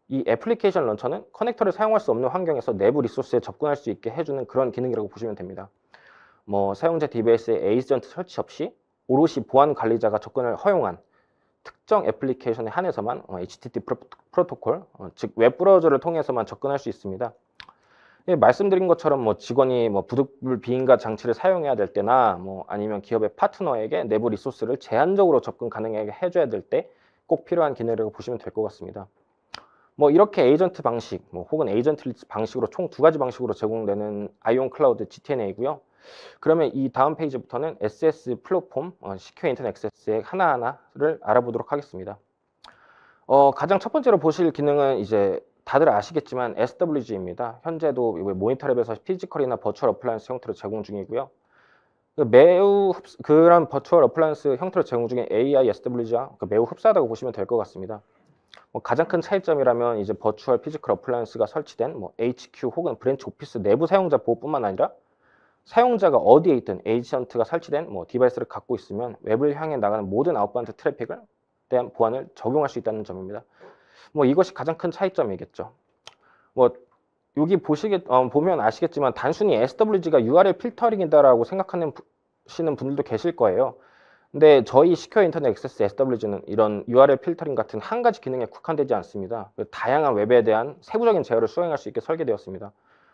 이 애플리케이션 런처는 커넥터를 사용할 수 없는 환경에서 내부 리소스에 접근할 수 있게 해주는 그런 기능이라고 보시면 됩니다. 뭐 사용자 디바이스에 에이전트 설치 없이 오롯이 보안 관리자가 접근을 허용한 특정 애플리케이션에 한해서만 HTTP 프로토콜, 즉 웹브라우저를 통해서만 접근할 수 있습니다. 예, 말씀드린 것처럼 뭐 직원이 뭐 부득불 비인가 장치를 사용해야 될 때나 뭐 아니면 기업의 파트너에게 내부 리소스를 제한적으로 접근 가능하게 해줘야 될 때 꼭 필요한 기능이라고 보시면 될 것 같습니다. 뭐 이렇게 에이전트 방식, 뭐 혹은 에이전트 리스트 방식으로 총 두 가지 방식으로 제공되는 아이온 클라우드 GTNA이고요. 그러면 이 다음 페이지부터는 SS 플랫폼, 시큐어 인터넷 액세스의 하나하나를 알아보도록 하겠습니다. 가장 첫 번째로 보실 기능은 이제 다들 아시겠지만 SWG입니다. 현재도 모니터랩에서 피지컬이나 버추얼 어플라이언스 형태로 제공 중이고요. 매우 그런 버추얼 어플라이언스 형태로 제공 중인 AI SWG와 매우 흡사하다고 보시면 될 것 같습니다. 가장 큰 차이점이라면 이제 버추얼 피지컬 어플라이언스가 설치된 뭐 HQ 혹은 브랜치 오피스 내부 사용자 보호뿐만 아니라 사용자가 어디에 있든 에이전트가 설치된 뭐 디바이스를 갖고 있으면 웹을 향해 나가는 모든 아웃바운드 트래픽을 대한 보안을 적용할 수 있다는 점입니다. 뭐 이것이 가장 큰 차이점이겠죠. 뭐 여기 보면 아시겠지만 단순히 SWG가 URL 필터링이다라고 생각하시는 분들도 계실 거예요. 근데 저희 시큐어 인터넷 액세스 SWG는 이런 URL 필터링 같은 한 가지 기능에 국한되지 않습니다. 다양한 웹에 대한 세부적인 제어를 수행할 수 있게 설계되었습니다.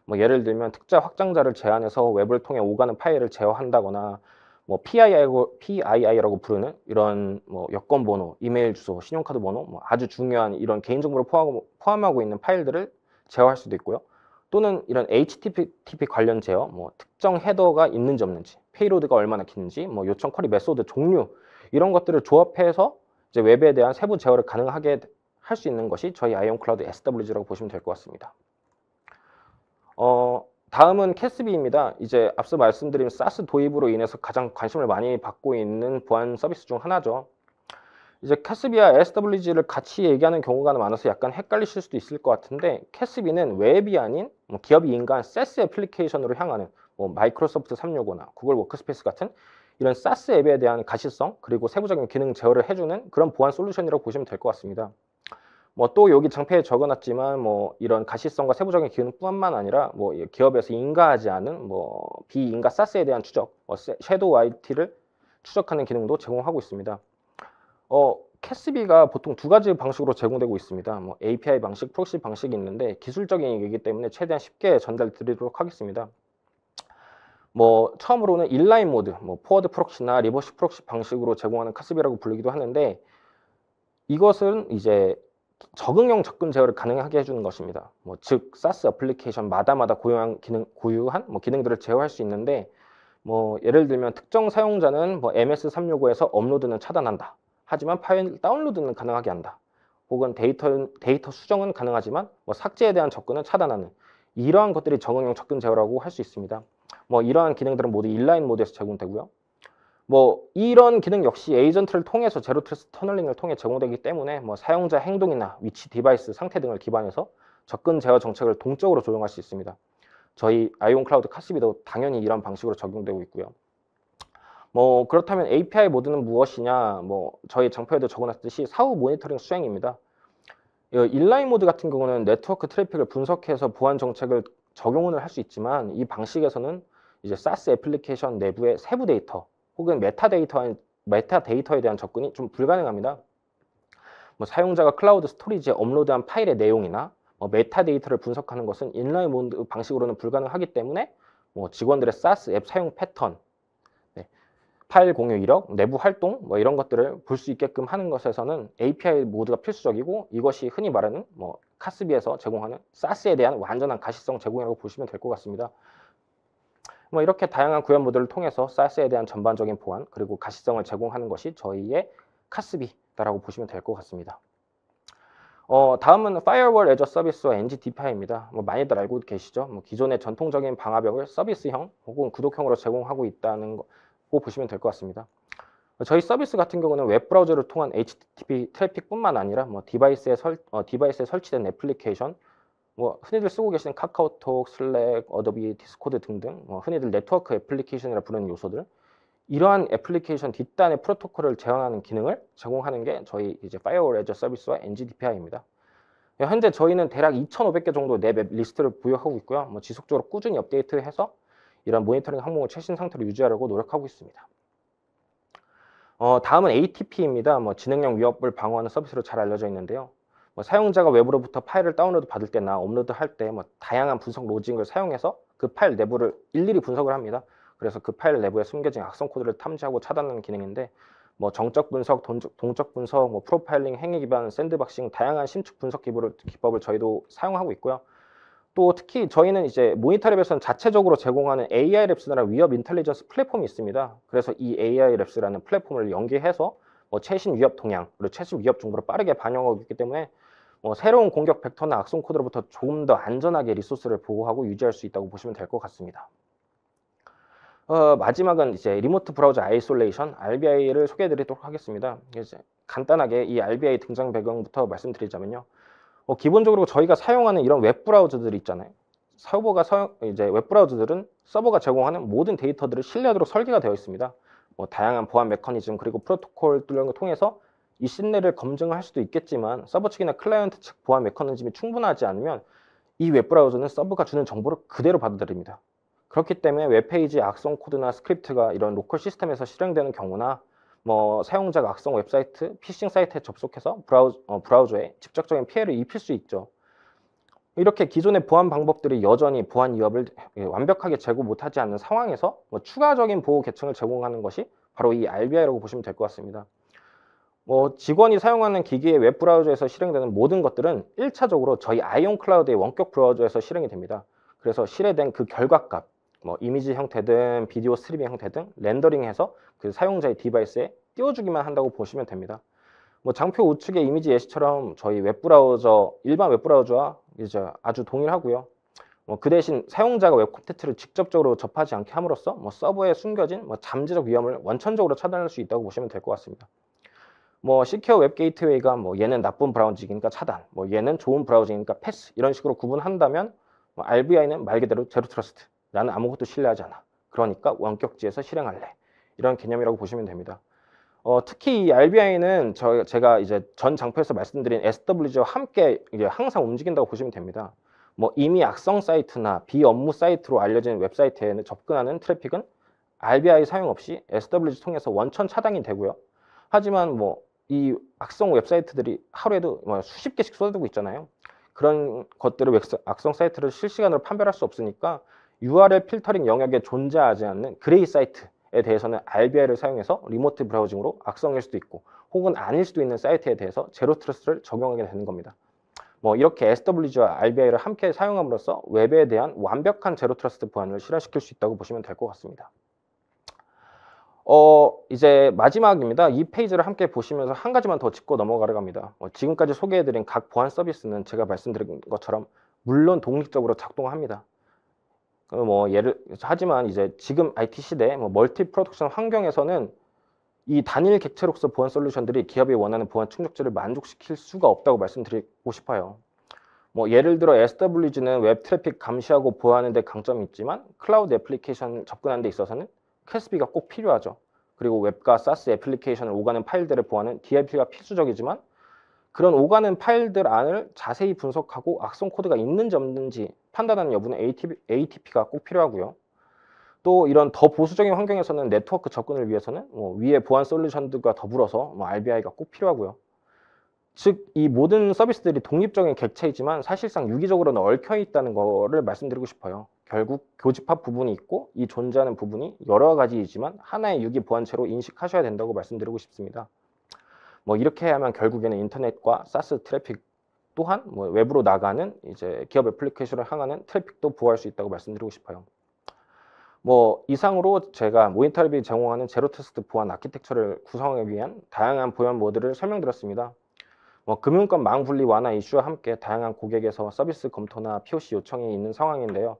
뭐 예를 들면 특정 확장자를 제한해서 웹을 통해 오가는 파일을 제어한다거나 뭐 PII라고 부르는 이런 뭐 여권 번호, 이메일 주소, 신용카드 번호, 뭐 아주 중요한 이런 개인정보를 포함하고 있는 파일들을 제어할 수도 있고요. 또는 이런 HTTP 관련 제어, 뭐 특정 헤더가 있는지 없는지, 페이로드가 얼마나 긴지, 뭐 요청 쿼리 메소드 종류 이런 것들을 조합해서 이제 웹에 대한 세부 제어를 가능하게 할 수 있는 것이 저희 아이온 클라우드 SWG라고 보시면 될 것 같습니다. 다음은 캐스비입니다. 이제 앞서 말씀드린 SaaS 도입으로 인해서 가장 관심을 많이 받고 있는 보안 서비스 중 하나죠. 이제 캐스비와 SWG를 같이 얘기하는 경우가 많아서 약간 헷갈리실 수도 있을 것 같은데, 캐스비는 웹이 아닌 뭐 기업이 인가한 SaaS 애플리케이션으로 향하는 뭐 마이크로소프트 365나 구글 워크스페이스 같은 이런 SaaS 앱에 대한 가시성 그리고 세부적인 기능 제어를 해주는 그런 보안 솔루션이라고 보시면 될 것 같습니다. 뭐 또 여기 장표에 적어놨지만 뭐 이런 가시성과 세부적인 기능뿐만 아니라 뭐 기업에서 인가하지 않은 뭐 비인가 SaaS에 대한 추적, 섀도우 IT를 추적하는 기능도 제공하고 있습니다. 캐스비가 보통 두 가지 방식으로 제공되고 있습니다. 뭐 API 방식, 프록시 방식이 있는데 기술적인 얘기이기 때문에 최대한 쉽게 전달드리도록 하겠습니다. 뭐 처음으로는 인라인 모드, 뭐 포워드 프록시나 리버스 프록시 방식으로 제공하는 캐스비라고 불리기도 하는데, 이것은 이제 적응형 접근 제어를 가능하게 해주는 것입니다. 뭐 즉 SaaS 애플리케이션마다마다 고유한 뭐 기능들을 제어할 수 있는데, 뭐 예를 들면 특정 사용자는 뭐 MS365에서 업로드는 차단한다. 하지만 파일 다운로드는 가능하게 한다. 혹은 데이터 수정은 가능하지만 뭐 삭제에 대한 접근은 차단하는, 이러한 것들이 적응형 접근 제어라고 할 수 있습니다. 뭐 이러한 기능들은 모두 인라인 모드에서 제공되고요. 뭐 이런 기능 역시 에이전트를 통해서 제로 트러스트 터널링을 통해 제공되기 때문에 뭐 사용자 행동이나 위치, 디바이스 상태 등을 기반해서 접근 제어 정책을 동적으로 조정할 수 있습니다. 저희 아이온 클라우드 카스비도 당연히 이런 방식으로 적용되고 있고요. 뭐 그렇다면 API 모드는 무엇이냐? 뭐 저희 장표에도 적어놨듯이 사후 모니터링 수행입니다. 인라인 모드 같은 경우는 네트워크 트래픽을 분석해서 보안 정책을 적용을 할 수 있지만, 이 방식에서는 이제 SaaS 애플리케이션 내부의 세부 데이터 혹은 메타데이터에 대한 접근이 좀 불가능합니다. 뭐 사용자가 클라우드 스토리지에 업로드한 파일의 내용이나 메타데이터를 분석하는 것은 인라인 모드 방식으로는 불가능하기 때문에 뭐 직원들의 SaaS 앱 사용 패턴, 파일 공유 이력, 내부 활동 뭐 이런 것들을 볼 수 있게끔 하는 것에서는 API 모드가 필수적이고 이것이 흔히 말하는 뭐 카스비에서 제공하는 SaaS에 대한 완전한 가시성 제공이라고 보시면 될 것 같습니다. 뭐 이렇게 다양한 구현 모드를 통해서 SaaS에 대한 전반적인 보안 그리고 가시성을 제공하는 것이 저희의 카스비다라고 보시면 될 것 같습니다. 다음은 Firewall as a Service와 NGDPI입니다. 뭐 많이들 알고 계시죠? 뭐 기존의 전통적인 방화벽을 서비스형 혹은 구독형으로 제공하고 있다는 거 보시면 될 것 같습니다. 저희 서비스 같은 경우는 웹브라우저를 통한 HTTP 트래픽뿐만 아니라 뭐 디바이스에 설치된 애플리케이션, 뭐 흔히들 쓰고 계시는 카카오톡, 슬랙, 어도비, 디스코드 등등 뭐 흔히들 네트워크 애플리케이션이라 부르는 요소들, 이러한 애플리케이션 뒷단의 프로토콜을 제어하는 기능을 제공하는 게 저희 이제 Firewall as a Service와 NGDPI입니다. 현재 저희는 대략 2,500개 정도 내 맵 리스트를 보유하고 있고요. 뭐 지속적으로 꾸준히 업데이트해서 이런 모니터링 항목을 최신 상태로 유지하려고 노력하고 있습니다. 다음은 ATP입니다. 뭐 지능형 위협을 방어하는 서비스로 잘 알려져 있는데요. 뭐 사용자가 외부로부터 파일을 다운로드 받을 때나 업로드 할 때 뭐 다양한 분석 로직을 사용해서 그 파일 내부를 일일이 분석을 합니다. 그래서 그 파일 내부에 숨겨진 악성 코드를 탐지하고 차단하는 기능인데 뭐 정적 분석, 동적 분석, 뭐 프로파일링, 행위 기반 샌드박싱 다양한 심축 분석 기법을 저희도 사용하고 있고요. 또 특히 저희는 이제 모니터랩에서는 자체적으로 제공하는 AI랩스라는 위협 인텔리전스 플랫폼이 있습니다. 그래서 이 AI랩스라는 플랫폼을 연계해서 뭐 최신 위협 동향 그리고 최신 위협 정보를 빠르게 반영하고 있기 때문에 뭐 새로운 공격 벡터나 악성 코드로부터 조금 더 안전하게 리소스를 보호하고 유지할 수 있다고 보시면 될 것 같습니다. 마지막은 이제 리모트 브라우저 아이솔레이션 RBI를 소개해 드리도록 하겠습니다. 이제 간단하게 이 RBI 등장 배경부터 말씀드리자면요. 기본적으로 저희가 사용하는 이런 웹브라우저들이 있잖아요. 이제 웹브라우저들은 서버가 제공하는 모든 데이터들을 신뢰하도록 설계가 되어 있습니다. 뭐 다양한 보안 메커니즘 그리고 프로토콜 뚫는 걸 통해서 이 신뢰를 검증할 수도 있겠지만 서버 측이나 클라이언트 측 보안 메커니즘이 충분하지 않으면 이 웹브라우저는 서버가 주는 정보를 그대로 받아들입니다. 그렇기 때문에 웹페이지 악성 코드나 스크립트가 이런 로컬 시스템에서 실행되는 경우나 뭐 사용자가 악성 웹사이트, 피싱 사이트에 접속해서 브라우저에 직접적인 피해를 입힐 수 있죠. 이렇게 기존의 보안 방법들이 여전히 보안 위협을 완벽하게 제거 못하지 않는 상황에서 뭐 추가적인 보호 계층을 제공하는 것이 바로 이 RBI라고 보시면 될 것 같습니다. 뭐 직원이 사용하는 기기의 웹브라우저에서 실행되는 모든 것들은 1차적으로 저희 아이온 클라우드의 원격 브라우저에서 실행이 됩니다. 그래서 실행된 그 결과값, 뭐 이미지 형태든 비디오 스트리밍 형태든 렌더링해서 그 사용자의 디바이스에 띄워주기만 한다고 보시면 됩니다. 뭐 장표 우측의 이미지 예시처럼 저희 웹브라우저, 일반 웹브라우저와 이제 아주 동일하고요. 그 대신 사용자가 웹 콘텐츠를 직접적으로 접하지 않게 함으로써 뭐 서버에 숨겨진 뭐 잠재적 위험을 원천적으로 차단할 수 있다고 보시면 될 것 같습니다. 뭐 시큐어 웹 게이트웨이가 뭐 얘는 나쁜 브라우징이니까 차단, 뭐 얘는 좋은 브라우징이니까 패스 이런 식으로 구분한다면 뭐 RBI는 말 그대로 제로 트러스트. 나는 아무것도 신뢰하지 않아. 그러니까 원격지에서 실행할래. 이런 개념이라고 보시면 됩니다. 특히 이 RBI는 제가 이제 전 장표에서 말씀드린 SWG와 함께 이제 항상 움직인다고 보시면 됩니다. 뭐 이미 악성 사이트나 비업무 사이트로 알려진 웹사이트에 접근하는 트래픽은 RBI 사용 없이 SWG 통해서 원천 차단이 되고요. 하지만 뭐 이 악성 웹사이트들이 하루에도 뭐 수십 개씩 쏟아지고 있잖아요. 그런 것들을 악성 사이트를 실시간으로 판별할 수 없으니까 URL 필터링 영역에 존재하지 않는 그레이 사이트에 대해서는 RBI를 사용해서 리모트 브라우징으로 악성일 수도 있고 혹은 아닐 수도 있는 사이트에 대해서 제로 트러스트를 적용하게 되는 겁니다. 뭐 이렇게 SWG와 RBI를 함께 사용함으로써 웹에 대한 완벽한 제로 트러스트 보안을 실현시킬 수 있다고 보시면 될 것 같습니다. 이제 마지막입니다. 이 페이지를 함께 보시면서 한 가지만 더 짚고 넘어가려고 합니다. 지금까지 소개해드린 각 보안 서비스는 제가 말씀드린 것처럼 물론 독립적으로 작동합니다. 하지만 이제 지금 IT 시대 멀티 프로덕션 환경에서는 이 단일 객체로서 보안 솔루션들이 기업이 원하는 보안 충족지를 만족시킬 수가 없다고 말씀드리고 싶어요. 뭐 예를 들어 SWG는 웹 트래픽 감시하고 보호하는 데 강점이 있지만 클라우드 애플리케이션 접근하는 데 있어서는 CASB가 꼭 필요하죠. 그리고 웹과 SaaS 애플리케이션을 오가는 파일들을 보호하는 DLP가 필수적이지만 그런 오가는 파일들 안을 자세히 분석하고 악성 코드가 있는지 없는지 판단하는 여부는 ATP가 꼭 필요하고요. 또 이런 더 보수적인 환경에서는 네트워크 접근을 위해서는 위의 보안 솔루션들과 더불어서 RBI가 꼭 필요하고요. 즉, 이 모든 서비스들이 독립적인 객체이지만 사실상 유기적으로는 얽혀 있다는 거를 말씀드리고 싶어요. 결국 교집합 부분이 있고 이 존재하는 부분이 여러 가지이지만 하나의 유기 보안체로 인식하셔야 된다고 말씀드리고 싶습니다. 뭐 이렇게 하면 결국에는 인터넷과 사스 트래픽 또한 뭐 외부로 나가는 이제 기업 애플리케이션을 향하는 트래픽도 보호할 수 있다고 말씀드리고 싶어요. 뭐 이상으로 제가 모니터랩이 제공하는 제로 트러스트 보안 아키텍처를 구성하기 위한 다양한 보안 모드를 설명드렸습니다. 뭐 금융권 망 분리 완화 이슈와 함께 다양한 고객에서 서비스 검토나 POC 요청이 있는 상황인데요.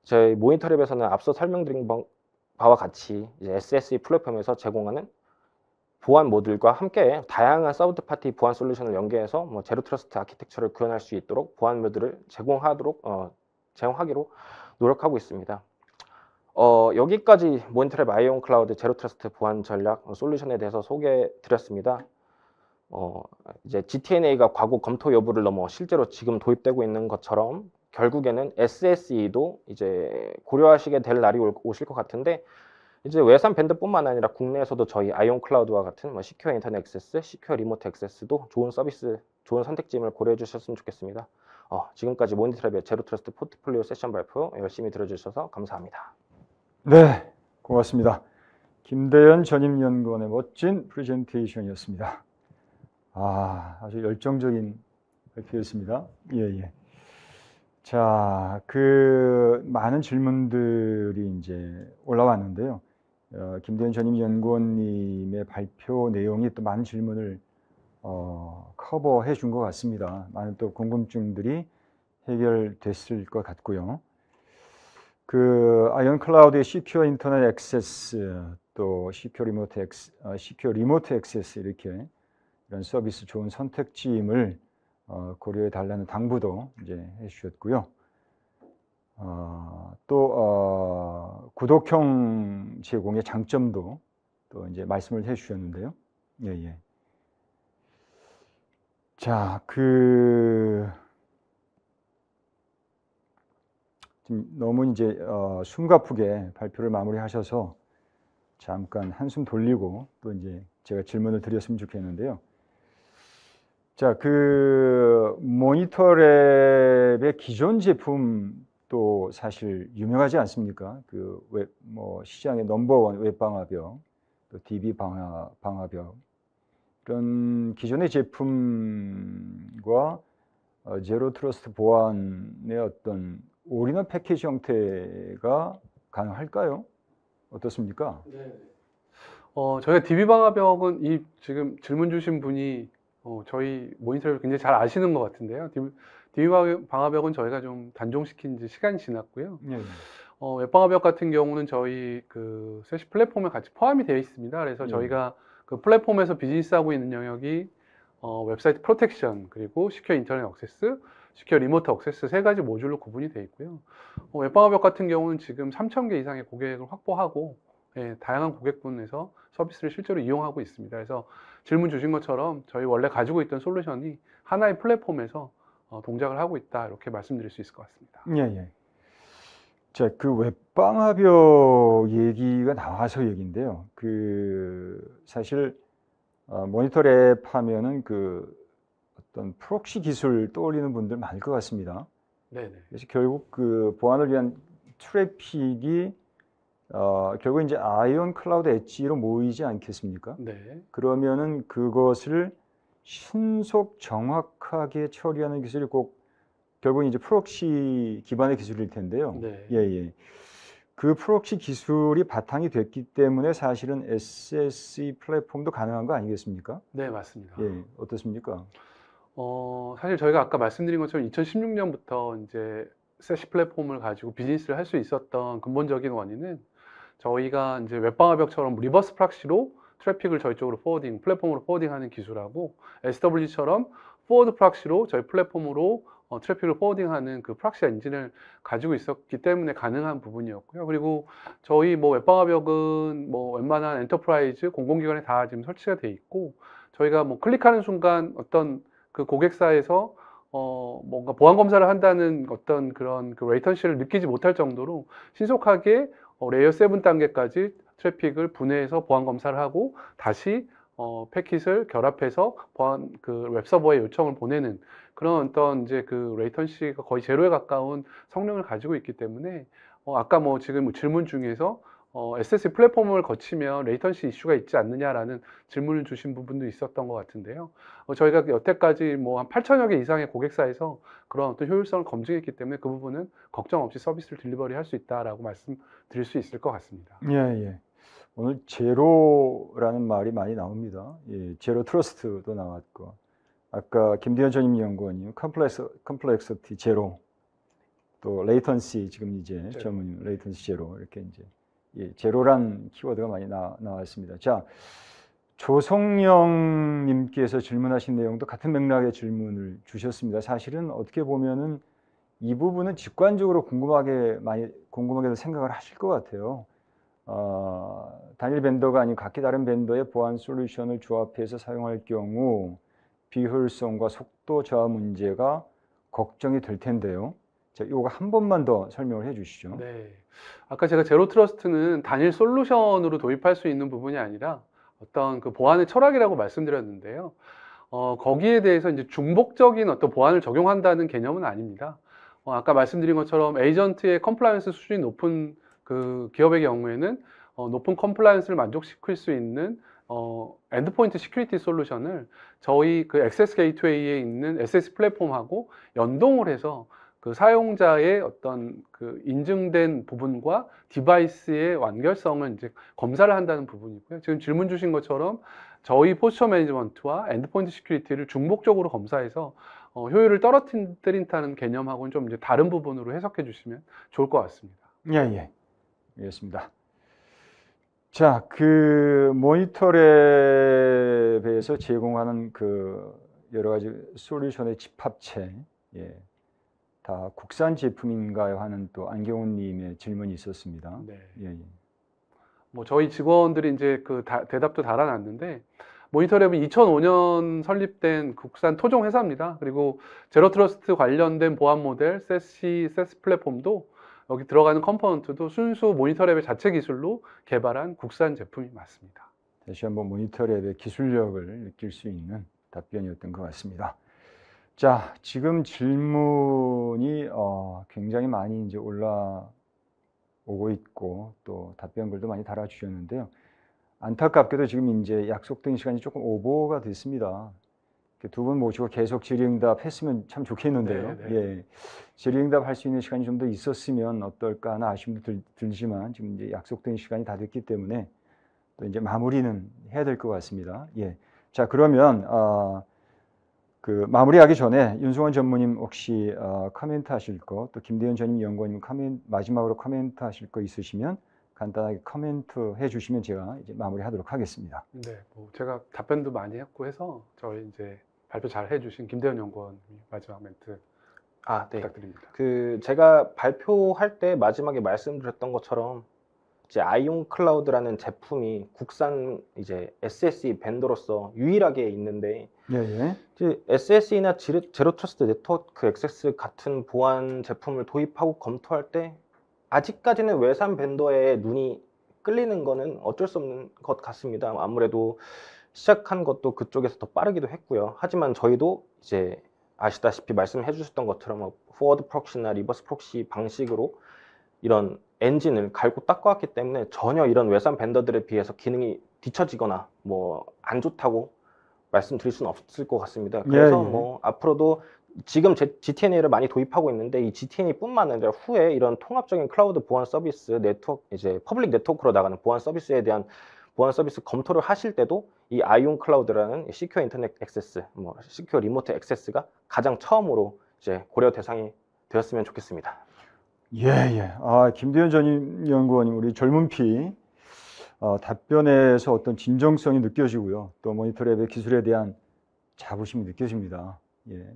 저희 모니터랩에서는 앞서 설명드린 바와 같이 이제 SSE 플랫폼에서 제공하는 보안 모듈과 함께 다양한 서드 파티 보안 솔루션을 연계해서 뭐 제로 트러스트 아키텍처를 구현할 수 있도록 보안 모듈을 제공하기로 노력하고 있습니다. 여기까지 모니터랩 아이온 클라우드 제로 트러스트 보안 전략 솔루션에 대해서 소개해 드렸습니다. 이제 GTNA가 과거 검토 여부를 넘어 실제로 지금 도입되고 있는 것처럼 결국에는 SSE도 이제 고려하시게 될 날이 오실 것 같은데, 이제 외산 밴드뿐만 아니라 국내에서도 저희 아이온 클라우드와 같은 뭐 시큐어 인터넷 액세스, 시큐어 리모트 액세스도 좋은 서비스, 좋은 선택지임을 고려해 주셨으면 좋겠습니다. 지금까지 모니터랩의 제로 트러스트 포트폴리오 세션 발표 열심히 들어주셔서 감사합니다. 네, 고맙습니다. 김대현 전임연구원의 멋진 프레젠테이션이었습니다. 아주 열정적인 발표였습니다. 예. 자, 많은 질문들이 이제 올라왔는데요. 김대현 전임연구원님의 발표 내용이 또 많은 질문을 커버해 준 것 같습니다. 많은 또 궁금증들이 해결됐을 것 같고요. 아이온 클라우드의 시큐어 인터넷 액세스, 또 시큐어 리모트 액세스 이렇게 이런 서비스 좋은 선택지임을 고려해 달라는 당부도 이제 해주셨고요. 또 구독형 제공의 장점도 또 이제 말씀을 해주셨는데요. 예. 자, 지금 너무 이제 숨가쁘게 발표를 마무리하셔서 잠깐 한숨 돌리고 또 이제 제가 질문을 드렸으면 좋겠는데요. 자, 모니터랩의 기존 제품도 사실 유명하지 않습니까? 시장의 넘버원 웹방화벽, 또 DB 방화벽, 이런 기존의 제품과 제로 트러스트 보안의 어떤 올인원 패키지 형태가 가능할까요? 어떻습니까? 네. 저희가 DB 방화벽은 지금 질문 주신 분이 저희 모니터를 굉장히 잘 아시는 것 같은데요. DB 방화벽은 저희가 좀 단종시킨 지 시간이 지났고요. 네. 웹방화벽 같은 경우는 저희 세시 플랫폼에 같이 포함이 되어 있습니다. 그래서 저희가 그 플랫폼에서 비즈니스하고 있는 영역이 웹사이트 프로텍션, 그리고 시큐어 인터넷 액세스, 시큐어 리모트 액세스 세 가지 모듈로 구분이 되어 있고요. 웹방화벽 같은 경우는 지금 3,000개 이상의 고객을 확보하고 다양한 고객분에서 서비스를 실제로 이용하고 있습니다. 그래서 질문 주신 것처럼 저희 원래 가지고 있던 솔루션이 하나의 플랫폼에서 동작을 하고 있다, 이렇게 말씀드릴 수 있을 것 같습니다. 예. 자, 웹방화벽 얘기가 나와서 얘기인데요. 사실 모니터랩 하면은 어떤 프록시 기술 떠올리는 분들 많을 것 같습니다. 네네. 그래서 결국 보안을 위한 트래픽이 결국 이제 아이온 클라우드 엣지로 모이지 않겠습니까? 네. 그러면은 그것을 신속 정확하게 처리하는 기술이 결국 이제 프록시 기반의 기술일 텐데요. 네. 예. 그 프록시 기술이 바탕이 됐기 때문에 사실은 SSE 플랫폼도 가능한 거 아니겠습니까? 네, 맞습니다. 예, 어떻습니까? 사실 저희가 아까 말씀드린 것처럼 2016년부터 이제 세시 플랫폼을 가지고 비즈니스를 할 수 있었던 근본적인 원인은 저희가 이제 웹방화벽처럼 리버스 프락시로 트래픽을 저희 쪽으로 플랫폼으로 포워딩하는 기술하고, SWG처럼 포워드 프락시로 저희 플랫폼으로 트래픽을 포워딩하는 그 프락시 엔진을 가지고 있었기 때문에 가능한 부분이었고요. 그리고 저희 웹방화벽은 웬만한 엔터프라이즈 공공기관에 다 지금 설치가 돼 있고, 저희가 클릭하는 순간 어떤 그 고객사에서 뭔가 보안 검사를 한다는 어떤 그런 레이턴시를 느끼지 못할 정도로 신속하게 레이어 7 단계까지 트래픽을 분해해서 보안 검사를 하고 다시 패킷을 결합해서 웹서버에 요청을 보내는 그런 어떤 이제 그 레이턴시가 거의 제로에 가까운 성능을 가지고 있기 때문에 아까 뭐 지금 질문 중에서 SSD 플랫폼을 거치면 레이턴시 이슈가 있지 않느냐라는 질문을 주신 부분도 있었던 것 같은데요. 저희가 여태까지 뭐 한 8천여 개 이상의 고객사에서 그런 어떤 효율성을 검증했기 때문에 그 부분은 걱정 없이 서비스를 딜리버리 할 수 있다라고 말씀드릴 수 있을 것 같습니다. 예, 예. 오늘 제로라는 말이 많이 나옵니다. 예, 제로 트러스트도 나왔고, 아까 김대현 전임 연구원님 컴플렉서티 제로, 또 레이턴시 지금 이제 제로. 전문 레이턴시 제로 이렇게 이제 예, 제로란 키워드가 많이 나왔습니다. 자, 조성영님께서 질문하신 내용도 같은 맥락의 질문을 주셨습니다. 사실은 어떻게 보면은 이 부분은 직관적으로 궁금하게도 생각을 하실 것 같아요. 단일 벤더가 아닌 각기 다른 벤더의 보안 솔루션을 조합해서 사용할 경우 비효율성과 속도 저하 문제가 걱정이 될 텐데요. 자, 이거 한 번만 더 설명을 해 주시죠. 네. 아까 제가 제로 트러스트는 단일 솔루션으로 도입할 수 있는 부분이 아니라 어떤 그 보안의 철학이라고 말씀드렸는데요. 거기에 대해서 이제 중복적인 어떤 보안을 적용한다는 개념은 아닙니다. 아까 말씀드린 것처럼 에이전트의 컴플라이언스 수준이 높은 그 기업의 경우에는 높은 컴플라이언스를 만족시킬 수 있는 엔드포인트 시큐리티 솔루션을 저희 그 액세스 게이트웨이에 있는 SS 플랫폼하고 연동을 해서 그 사용자의 어떤 그 인증된 부분과 디바이스의 완결성을 이제 검사를 한다는 부분이고요. 지금 질문 주신 것처럼 저희 포스처 매니지먼트와 엔드포인트 시큐리티를 중복적으로 검사해서 효율을 떨어뜨린다는 개념하고는 좀 이제 다른 부분으로 해석해 주시면 좋을 것 같습니다. 예, 예. 알겠습니다. 자, 그 모니터랩에서 제공하는 그 여러 가지 솔루션의 집합체, 예, 다 국산 제품인가요? 하는 또 안경훈 님의 질문이 있었습니다. 네. 예, 예. 뭐 저희 직원들이 이제 그 대답도 달아놨는데 모니터랩은 2005년 설립된 국산 토종 회사입니다. 그리고 제로 트러스트 관련된 보안 모델, 세스 플랫폼도 여기 들어가는 컴포넌트도 순수 모니터랩의 자체 기술로 개발한 국산 제품이 맞습니다. 다시 한번 모니터랩의 기술력을 느낄 수 있는 답변이었던 것 같습니다. 자, 지금 질문이 굉장히 많이 이제 올라오고 있고 또 답변글도 많이 달아주셨는데요. 안타깝게도 지금 이제 약속된 시간이 조금 오버가 됐습니다. 두 분 모시고 계속 질의응답 했으면 참 좋겠는데요. 네, 네. 예, 질의응답 할 수 있는 시간이 좀 더 있었으면 어떨까 하는 아쉬움도 들지만 지금 이제 약속된 시간이 다 됐기 때문에 또 이제 마무리는 해야 될 것 같습니다. 예, 자 그러면 그 마무리하기 전에 윤승원 전무님 혹시 코멘트 하실 거, 또 김대현 전임 연구원님 마지막으로 코멘트 하실 거 있으시면 간단하게 코멘트 해주시면 제가 이제 마무리하도록 하겠습니다. 네, 뭐 제가 답변도 많이 했고 해서 저희 이제 발표 잘 해주신 김대현 연구원 마지막 멘트 네. 부탁드립니다. 그 제가 발표할 때 마지막에 말씀드렸던 것처럼 이제 아이온 클라우드라는 제품이 국산 이제 SSE 벤더로서 유일하게 있는데 예, 예. 이제 SSE나 제로 트러스트 네트워크 액세스 같은 보안 제품을 도입하고 검토할 때 아직까지는 외산 벤더에 눈이 끌리는 거는 어쩔 수 없는 것 같습니다. 아무래도 시작한 것도 그쪽에서 더 빠르기도 했고요. 하지만 저희도 이제 아시다시피 말씀해 주셨던 것처럼 포워드 프록시나 리버스 프록시 방식으로 이런 엔진을 갈고 닦아왔기 때문에 전혀 이런 외산 벤더들에 비해서 기능이 뒤처지거나 뭐 안 좋다고 말씀드릴 수는 없을 것 같습니다. 그래서 예, 예. 뭐 앞으로도 지금 GTNA를 많이 도입하고 있는데 이 GTNA뿐만 아니라 후에 이런 통합적인 클라우드 보안 서비스 네트워크 이제 퍼블릭 네트워크로 나가는 보안 서비스에 대한 보안 서비스 검토를 하실 때도 이 아이온 클라우드라는 시큐어 인터넷 액세스, 뭐 시큐어 리모트 액세스가 가장 처음으로 이제 고려 대상이 되었으면 좋겠습니다. 예, 예. 김대현 전임 연구원님, 우리 젊은 피 답변에서 어떤 진정성이 느껴지고요. 또 모니터랩의 기술에 대한 자부심이 느껴집니다. 예.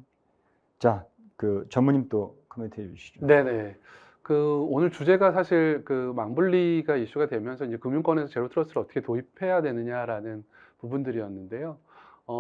자, 그 전무님 또 코멘트해 주시죠. 네네. 그 오늘 주제가 사실 그 망분리가 이슈가 되면서 이제 금융권에서 제로 트러스트를 어떻게 도입해야 되느냐라는 부분들이었는데요.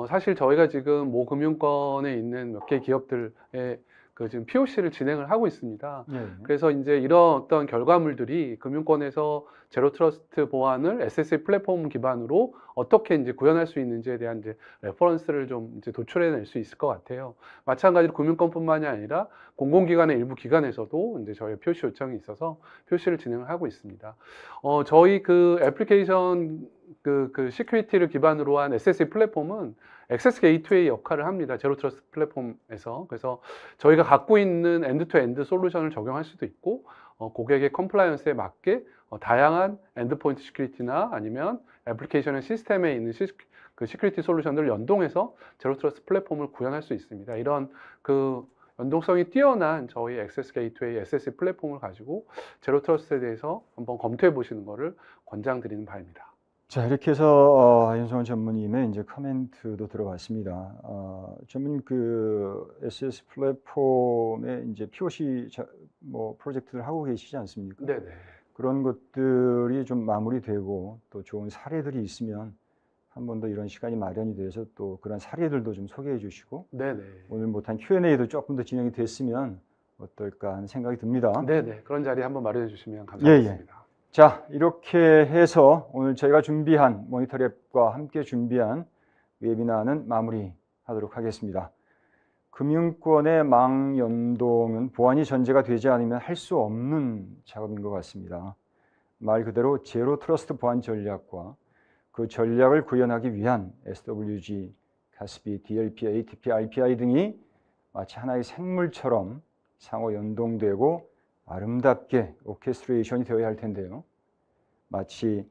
사실 저희가 지금 모 금융권에 있는 몇 개 기업들의 그 지금 POC를 진행을 하고 있습니다. 예. 그래서 이제 이런 어떤 결과물들이 금융권에서 제로 트러스트 보안을 SSA 플랫폼 기반으로 어떻게 이제 구현할 수 있는지에 대한 이제 레퍼런스를 좀 이제 도출해낼 수 있을 것 같아요. 마찬가지로 금융권뿐만이 아니라 공공기관의 일부 기관에서도 이제 저희 POC 요청이 있어서 POC를 진행을 하고 있습니다. 저희 그 애플리케이션 그 시큐리티를 기반으로 한 SSA 플랫폼은 액세스 게이트웨이 역할을 합니다. 제로 트러스트 플랫폼에서. 그래서 저희가 갖고 있는 엔드-투-엔드 솔루션을 적용할 수도 있고, 고객의 컴플라이언스에 맞게 다양한 엔드포인트 시큐리티나 아니면 애플리케이션의 시스템에 있는 그 시큐리티 솔루션들을 연동해서 제로 트러스트 플랫폼을 구현할 수 있습니다. 이런 그 연동성이 뛰어난 저희 액세스 게이트웨이 SSA 플랫폼을 가지고 제로 트러스트에 대해서 한번 검토해 보시는 것을 권장드리는 바입니다. 자, 이렇게 해서 윤성원 전무님의 이제 코멘트도 들어봤습니다. 전무님 그 SS 플랫폼의 이제 POC 뭐 프로젝트를 하고 계시지 않습니까? 네네. 그런 것들이 좀 마무리되고 또 좋은 사례들이 있으면 한 번 더 이런 시간이 마련이 돼서 또 그런 사례들도 좀 소개해 주시고 네네. 오늘 못한 Q&A도 조금 더 진행이 됐으면 어떨까 하는 생각이 듭니다. 네네. 그런 자리 한번 마련해 주시면 예. 감사하겠습니다. 자, 이렇게 해서 오늘 저희가 준비한 모니터랩과 함께 준비한 웨비나는 마무리하도록 하겠습니다. 금융권의 망 연동은 보안이 전제가 되지 않으면 할 수 없는 작업인 것 같습니다. 말 그대로 제로 트러스트 보안 전략과 그 전략을 구현하기 위한 SWG, CASB, DLP, ATP, RPI 등이 마치 하나의 생물처럼 상호 연동되고 아름답게 오케스트레이션이 되어야 할 텐데요. 마치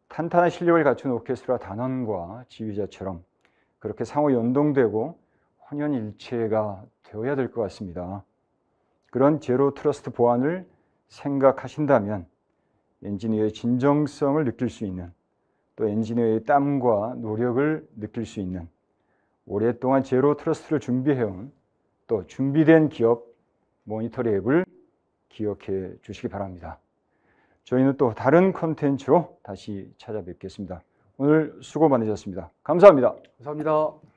탄탄한 실력을 갖춘 오케스트라 단원과 지휘자처럼 그렇게 상호 연동되고 혼연일체가 되어야 될 것 같습니다. 그런 제로 트러스트 보안을 생각하신다면 엔지니어의 진정성을 느낄 수 있는 또 엔지니어의 땀과 노력을 느낄 수 있는 오랫동안 제로 트러스트를 준비해온 또 준비된 기업 모니터랩을 기억해 주시기 바랍니다. 저희는 또 다른 콘텐츠로 다시 찾아뵙겠습니다. 오늘 수고 많으셨습니다. 감사합니다. 감사합니다.